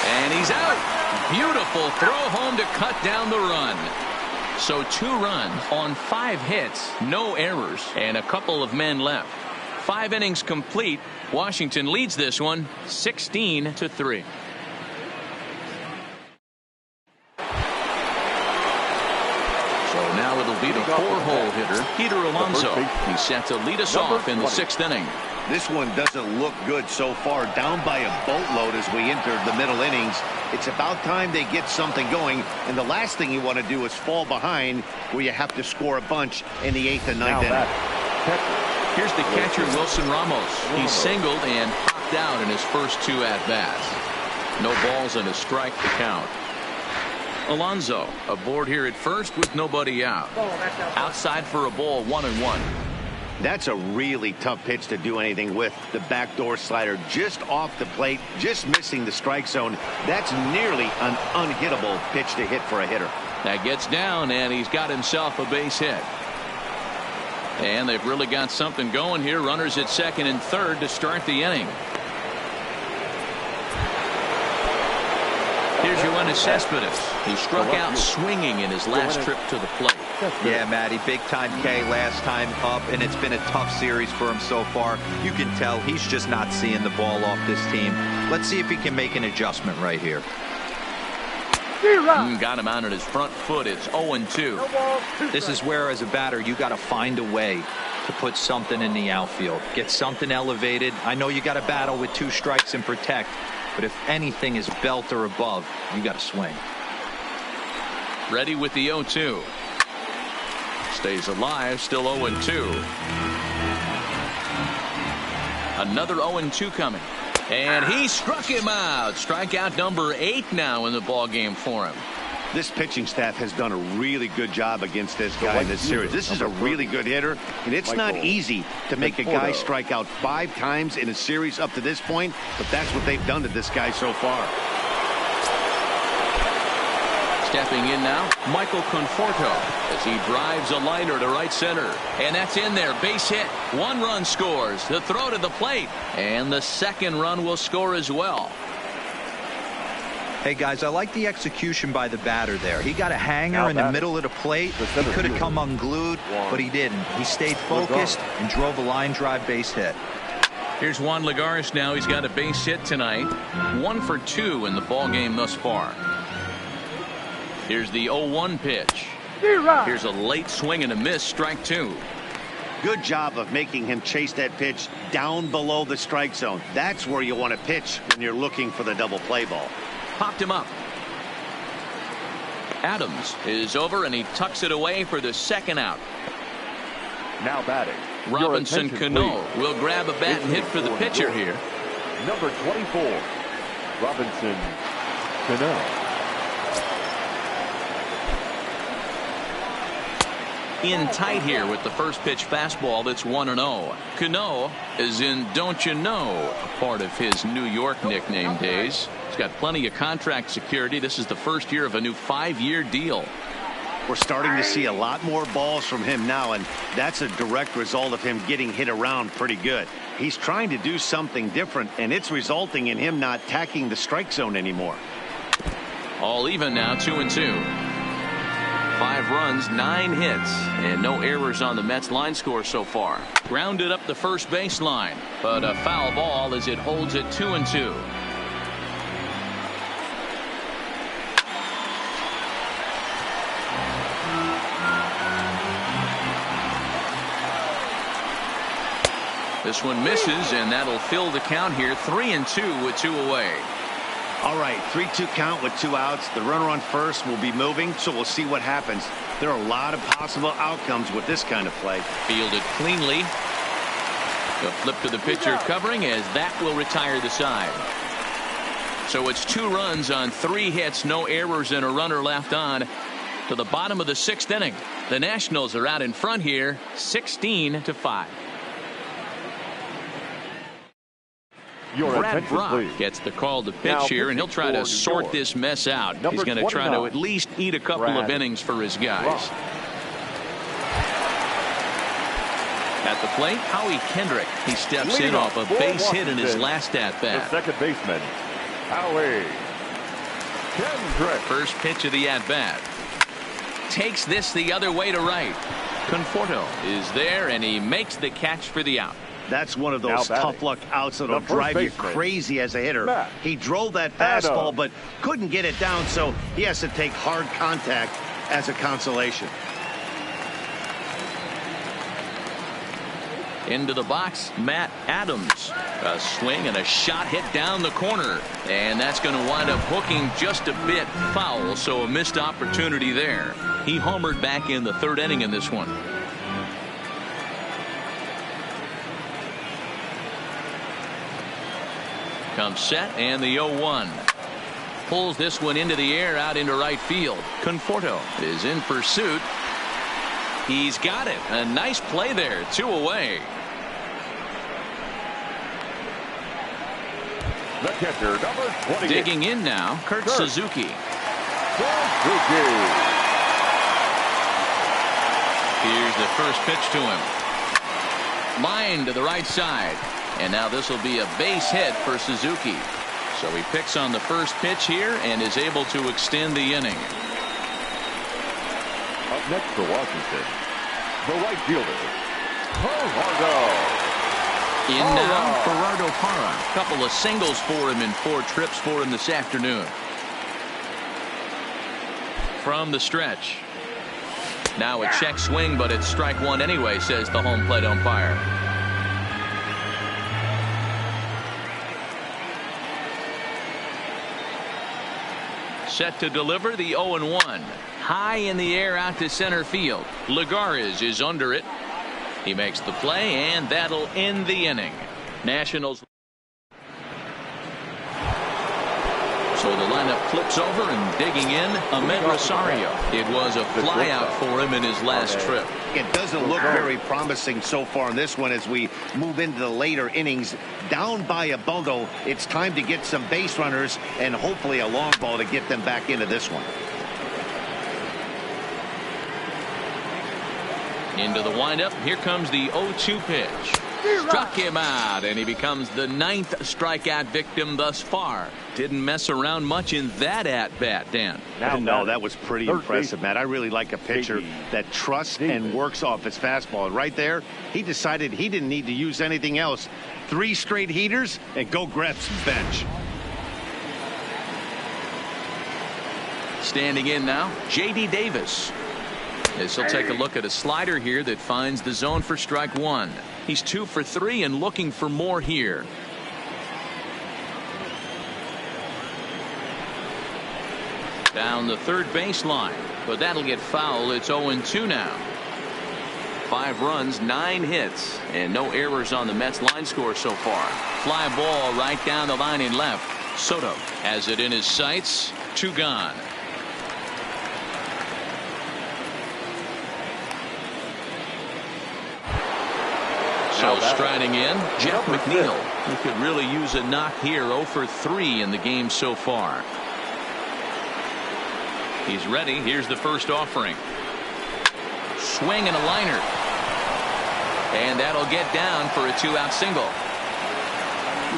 and he's out. Beautiful throw home to cut down the run. So 2 runs on 5 hits, no errors, and a couple of men left. 5 innings complete. Washington leads this one 16-3. So now it'll be the 4-hole hitter, Peter Alonso. He's set to lead us off in the 6th inning. This one doesn't look good so far, down by a boatload as we enter the middle innings. It's about time they get something going, and the last thing you want to do is fall behind where you have to score a bunch in the 8th and 9th inning. Here's the catcher, Wilson Ramos. He singled and popped out in his first 2 at-bats. No balls and a strike to count. Alonso aboard here at first with nobody out. Outside for a ball, 1-1. That's a really tough pitch to do anything with. The backdoor slider just off the plate, just missing the strike zone. That's nearly an unhittable pitch to hit for a hitter. That gets down, and he's got himself a base hit. And they've really got something going here. Runners at 2nd and 3rd to start the inning. Here's Yoenis Cespedes. He struck out swinging in his last trip to the plate. Yeah, Matty, big time K last time up, and it's been a tough series for him so far. You can tell he's just not seeing the ball off this team. Let's see if he can make an adjustment right here. Got him out on his front foot. It's 0-2. This is where, as a batter, you got to find a way to put something in the outfield. Get something elevated. I know you got to battle with 2 strikes and protect, but if anything is belt or above, you got to swing. Ready with the 0-2. Stays alive, still 0-2. Another 0-2 coming. And he struck him out. Strikeout number 8 now in the ball game for him. This pitching staff has done a really good job against this guy in this series. This is a really good hitter, and it's not easy to make a guy strike out 5 times in a series up to this point, but that's what they've done to this guy so far. Stepping in now, Michael Conforto as he drives a liner to right center. And that's in there. Base hit. 1 run scores. The throw to the plate. And the 2nd run will score as well. Hey, guys, I like the execution by the batter there. He got a hanger in the middle of the plate. He could have come unglued, but he didn't. He stayed focused and drove a line drive base hit. Here's Juan Lagares now. He's got a base hit tonight. 1 for 2 in the ball game thus far. Here's the 0-1 pitch. Here's a late swing and a miss, strike 2. Good job of making him chase that pitch down below the strike zone. That's where you want to pitch when you're looking for the double play ball. Popped him up. Adams is over, and he tucks it away for the 2nd out. Now batting, Robinson Cano will grab a bat and hit for the pitcher here. Number 24, Robinson Cano. In tight here with the first pitch fastball that's 1-0. Cano is in Don't You Know, a part of his New York nickname days. He's got plenty of contract security. This is the first year of a new 5-year deal. We're starting to see a lot more balls from him now, and that's a direct result of him getting hit around pretty good. He's trying to do something different, and it's resulting in him not tacking the strike zone anymore. All even now, 2-2. 5 runs, 9 hits, and no errors on the Mets line score so far. Grounded up the first baseline, but a foul ball as it holds it 2-2. This one misses, and that'll fill the count here. 3-2 with 2 away. All right, 3-2 count with 2 outs. The runner on first will be moving, so we'll see what happens. There are a lot of possible outcomes with this kind of play. Fielded cleanly. The flip to the pitcher covering, as that will retire the side. So it's 2 runs on 3 hits, no errors, and a runner left on to the bottom of the 6th inning. The Nationals are out in front here, 16-5. Brad Brock gets the call to pitch here, and he'll try to sort this mess out. He's going to try to at least eat a couple of innings for his guys. At the plate, Howie Kendrick. He steps in off a base hit in his last at-bat. The second baseman, Howie First pitch of the at-bat. Takes this the other way to right. Conforto is there, and he makes the catch for the out. That's one of those tough luck outs that'll drive you crazy as a hitter. He drove that fastball, but couldn't get it down, so he has to take hard contact as a consolation. Into the box, Matt Adams. A swing and a shot hit down the corner. And that's going to wind up hooking just a bit foul, so a missed opportunity there. He homered back in the third inning in this one. Comes set, and the 0-1. Pulls this one into the air out into right field. Conforto is in pursuit. He's got it. A nice play there. 2 away. The catcher, number 28. Digging in now, Kurt Suzuki. Here's the first pitch to him. Line to the right side. And now this will be a base hit for Suzuki. So he picks on the first pitch here and is able to extend the inning. Up next for Washington, the right fielder, Gerardo. In now, Gerardo Parra. A couple of singles for him and 4 trips for him this afternoon. From the stretch. Now a check swing, but it's strike one anyway, says the home plate umpire. Set to deliver the 0-1. High in the air out to center field. Lagares is under it. He makes the play, and that'll end the inning. Nationals. So the lineup flips over and digging in, Ahmed Rosario. It was a flyout for him in his last trip. It doesn't look very promising so far in this one as we move into the later innings. Down by a bundle, it's time to get some base runners and hopefully a long ball to get them back into this one. Into the windup. Here comes the 0-2 pitch. Struck him out, and he becomes the 9th strikeout victim thus far. Didn't mess around much in that at-bat, Dan. No, that was pretty impressive, Matt. I really like a pitcher that trusts and works off his fastball. And right there, he decided he didn't need to use anything else. 3 straight heaters and go grab some bench. Standing in now, J.D. Davis. As he'll take a look at a slider here that finds the zone for strike one. He's 2 for 3 and looking for more here. Down the third baseline, but that'll get foul. It's 0-2 now. 5 runs, 9 hits, and no errors on the Mets line score so far. Fly ball right down the line in left. Soto has it in his sights. 2 gone. So striding in, Jeff McNeil. He could really use a knock here. 0 for 3 in the game so far. He's ready. Here's the first offering. Swing and a liner. And that'll get down for a 2-out single.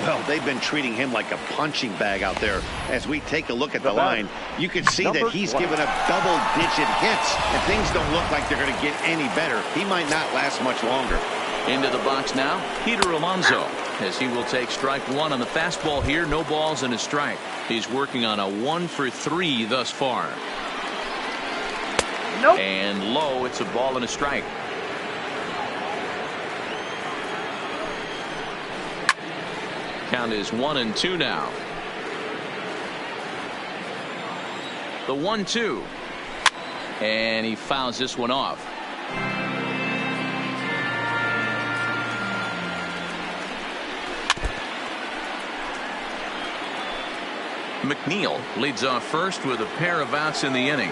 Well, they've been treating him like a punching bag out there. As we take a look at the line, you can see that he's given up double-digit hits, and things don't look like they're going to get any better. He might not last much longer. Into the box now, Peter Alonso, as he will take strike one on the fastball here. No balls and a strike. He's working on a 1 for 3 thus far. Nope. And low, it's a ball and a strike. Count is 1-2 now. The 1-2. And he fouls this one off. McNeil leads off first with a pair of outs in the inning.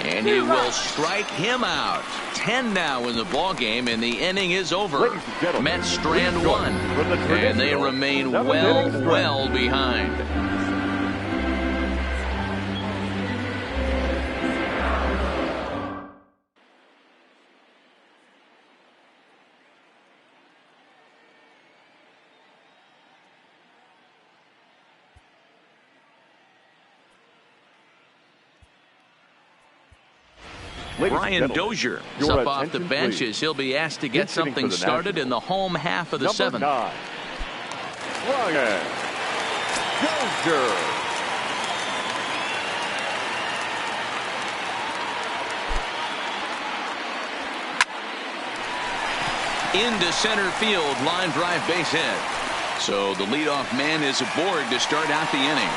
And he will strike him out. 10 now in the ball game, and the inning is over. Mets strand 1, and they remain well behind. Brian Dozier is up off the bench as he'll be asked to get something started in the home half of the seventh. Brian Dozier. Into center field, line drive, base hit. So the leadoff man is aboard to start out the inning.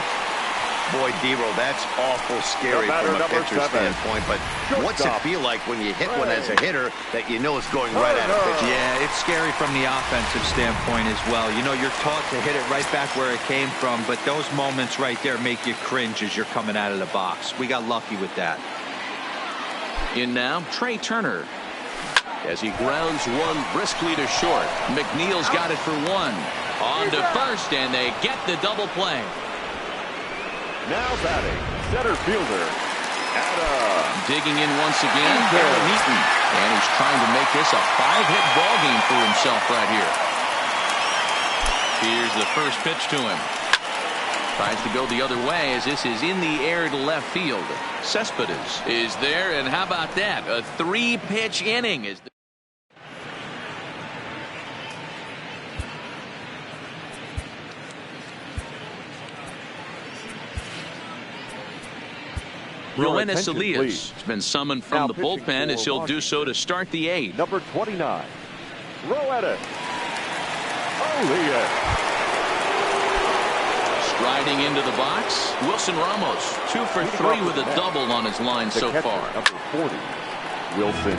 Boy, Dero, that's awful scary from a pitcher's standpoint. But what's it feel like when you hit one as a hitter that you know it's going right at a pitcher? Yeah, it's scary from the offensive standpoint as well. You know, you're taught to hit it right back where it came from, but those moments right there make you cringe as you're coming out of the box. We got lucky with that. In now, Trey Turner. As he grounds one briskly to short. McNeil's got it for one. On to first, and they get the double play. Now batting, center fielder, Adam. Digging in once again, Aaron Eaton. And he's trying to make this a 5-hit ball game for himself right here. Here's the first pitch to him. Tries to go the other way as this is in the air to left field. Cespedes is there, and how about that? A 3-pitch inning. Roenis Elias has been summoned from the bullpen as he'll do so to start the 8th. Number 29, Roenis Elias. Striding into the box, Wilson Ramos, 2 for 3 with a double on his line so far. Number 40, Wilson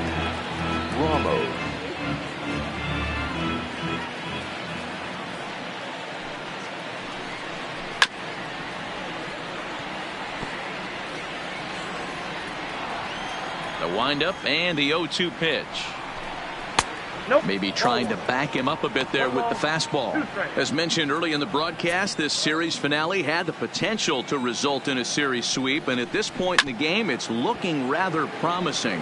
Ramos. The windup and the 0-2 pitch. Maybe trying to back him up a bit there with the fastball. As mentioned early in the broadcast, this series finale had the potential to result in a series sweep, and at this point in the game, it's looking rather promising.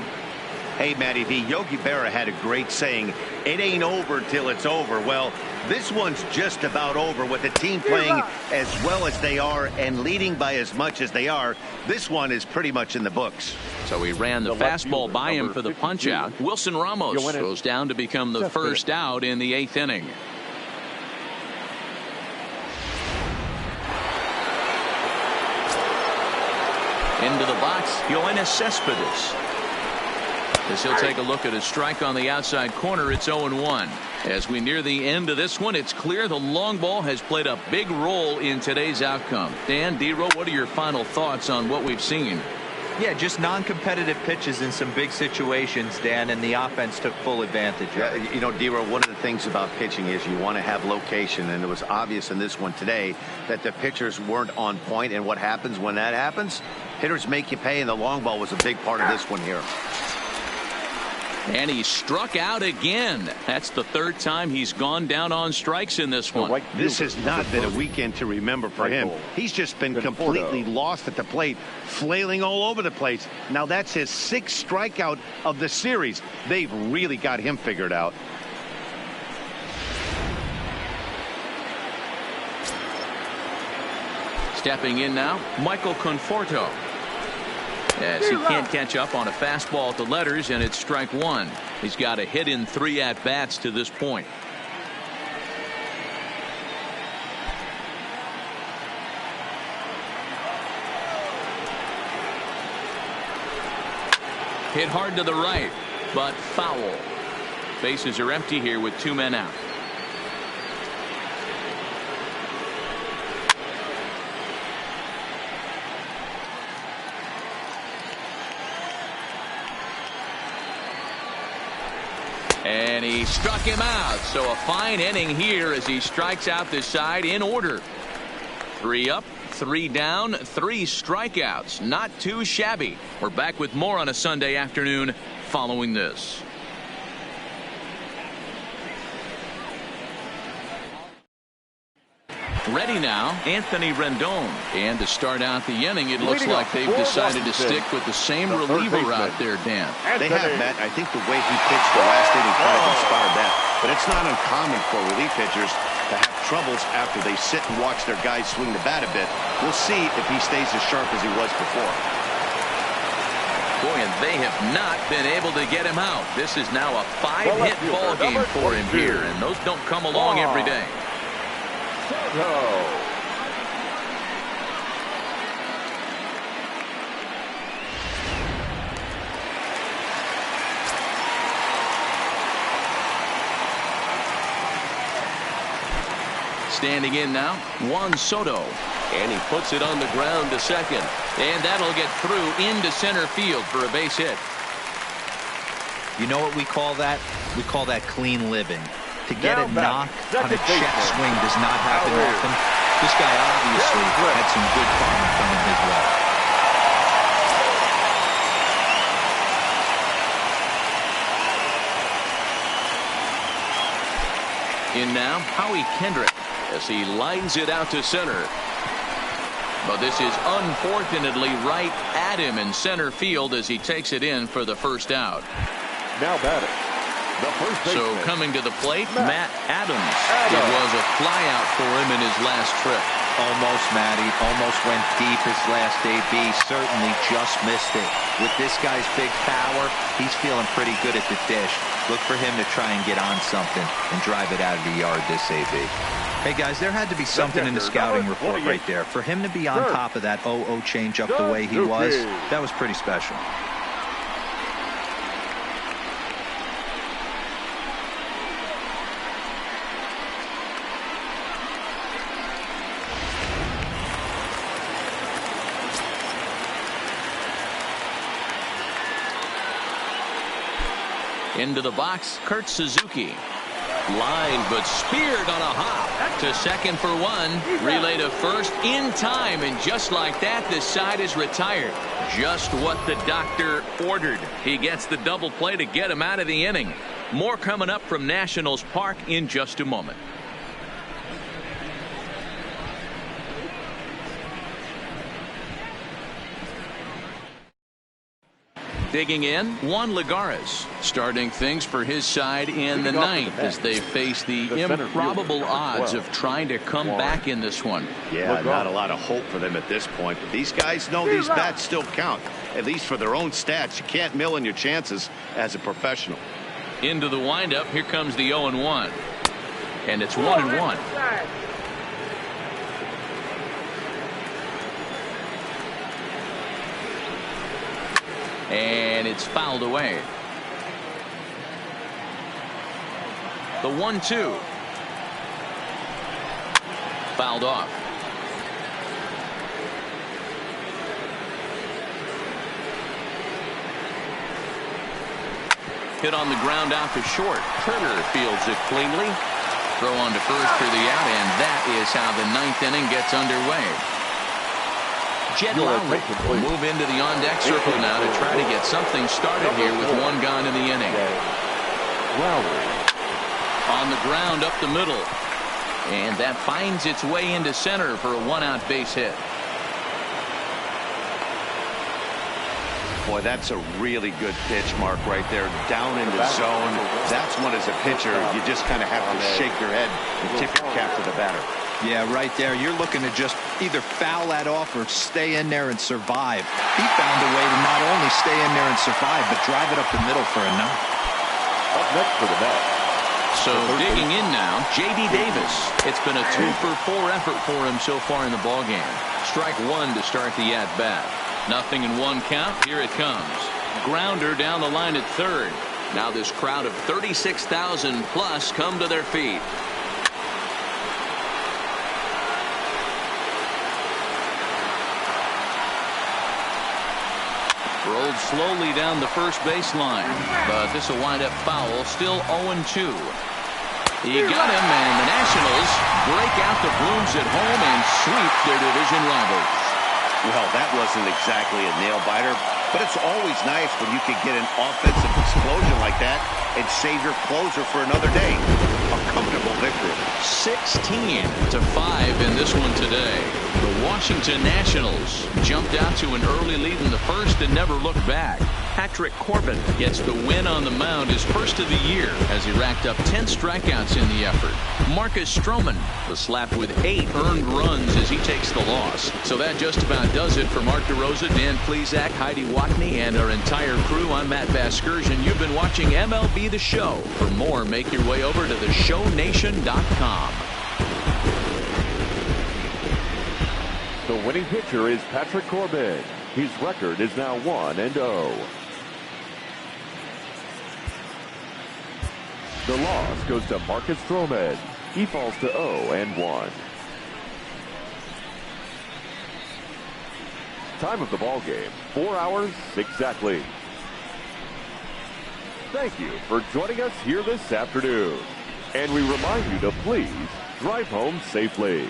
Hey, Matty V, Yogi Berra had a great saying, it ain't over till it's over. Well, this one's just about over with the team playing as well as they are and leading by as much as they are. This one is pretty much in the books. So he ran the fastball by him for the punch out. Wilson Ramos goes down to become the first out in the 8th inning. Into the box, Yoenis Cespedes. As he'll take a look at a strike on the outside corner, it's 0-1. As we near the end of this one, it's clear the long ball has played a big role in today's outcome. Dan, Dero, what are your final thoughts on what we've seen? Yeah, just non-competitive pitches in some big situations, Dan, and the offense took full advantage of it. You know, Dero, one of the things about pitching is you want to have location, and it was obvious in this one today that the pitchers weren't on point, and what happens when that happens? Hitters make you pay, and the long ball was a big part of this one here. And he struck out again. That's the 3rd time he's gone down on strikes in this one. This has not been a weekend to remember for him. He's just been completely lost at the plate, flailing all over the place. Now that's his 6th strikeout of the series. They've really got him figured out. Stepping in now, Michael Conforto. As he can't catch up on a fastball at the letters, and it's strike 1. He's got a hit in 3 at-bats to this point. Hit hard to the right, but foul. Bases are empty here with 2 men out. And he struck him out. So a fine inning here as he strikes out this side in order. 3 up, 3 down, 3 strikeouts. Not too shabby. We're back with more on a Sunday afternoon following this. Ready now, Anthony Rendon. And to start out the inning, it looks like they've decided to stick with the same reliever out there, Dan. They have, Matt. I think the way he pitched the last inning kind of inspired that. But it's not uncommon for relief pitchers to have troubles after they sit and watch their guys swing the bat a bit. We'll see if he stays as sharp as he was before. Boy, and they have not been able to get him out. This is now a 5-hit ball game for him here, and those don't come along every day. Standing in now, Juan Soto. And he puts it on the ground to second. And that'll get through into center field for a base hit. You know what we call that? We call that clean living. To get a knock on a check swing does not happen often. This guy obviously had some good karma coming his way. In now, Howie Kendrick as he lines it out to center. But this is unfortunately right at him in center field as he takes it in for the first out. Now batting, the first baseman. So coming to the plate, Matt Adams. It was a flyout for him in his last trip. Almost, Matty. Almost went deep his last AB. Certainly just missed it. With this guy's big power, he's feeling pretty good at the dish. Look for him to try and get on something and drive it out of the yard this AB. Hey, guys, there had to be something in the scouting report right there. For him to be on top of that 0-0 changeup the way he was, that was pretty special. Into the box, Kurt Suzuki. Line, but speared on a hop to second for one. Relay to first in time, and just like that, this side is retired. Just what the doctor ordered. He gets the double play to get him out of the inning. More coming up from Nationals Park in just a moment. Digging in, Juan Lagares, starting things for his side in the ninth as they face the improbable odds of trying to come back in this one. Yeah, not a lot of hope for them at this point, but these guys know these bats still count, at least for their own stats. You can't mill in your chances as a professional. Into the windup, here comes the 0-1, and it's 1-1. And it's fouled away. The 1-2. Fouled off. Hit on the ground out to short. Turner fields it cleanly. Throw on to first for the out, and that is how the ninth inning gets underway. Jed Lowry will move into the on-deck circle now to try to get something started here with one gone in the inning. Lowry on the ground up the middle, and that finds its way into center for a one-out base hit. Boy, that's a really good pitch, Mark, right there. Down in the zone. That's when, as a pitcher, you just kind of have to shake your head and tip your cap to the batter. Yeah, right there. You're looking to just either foul that off or stay in there and survive. He found a way to not only stay in there and survive, but drive it up the middle for a knock. up next for the bat. So digging in now, J.D. Davis. It's been a 2-for-4 effort for him so far in the ballgame. Strike one to start the at-bat. Nothing in one count. Here it comes. Grounder down the line at third. Now this crowd of 36,000 plus come to their feet. Rolled slowly down the first baseline, but this will wind up foul. Still 0-2. He got him, and the Nationals break out the brooms at home and sweep their division rivals. Well, that wasn't exactly a nail-biter, but it's always nice when you can get an offensive explosion like that and save your closer for another day. A comfortable victory. 16-5 in this one today. The Washington Nationals jumped out to an early lead in the first and never looked back. Patrick Corbin gets the win on the mound, his first of the year, as he racked up 10 strikeouts in the effort. Marcus Stroman was slapped with 8 earned runs as as he takes the loss. So that just about does it for Mark DeRosa, Dan Plesac, Heidi Watney, and our entire crew. I'm Matt Vasgersian. You've been watching MLB The Show. For more, make your way over to theshownation.com. The winning pitcher is Patrick Corbin. His record is now 1-0. The loss goes to Marcus Stroman. He falls to 0-1. Time of the ball game, 4 hours exactly. Thank you for joining us here this afternoon. And we remind you to please drive home safely.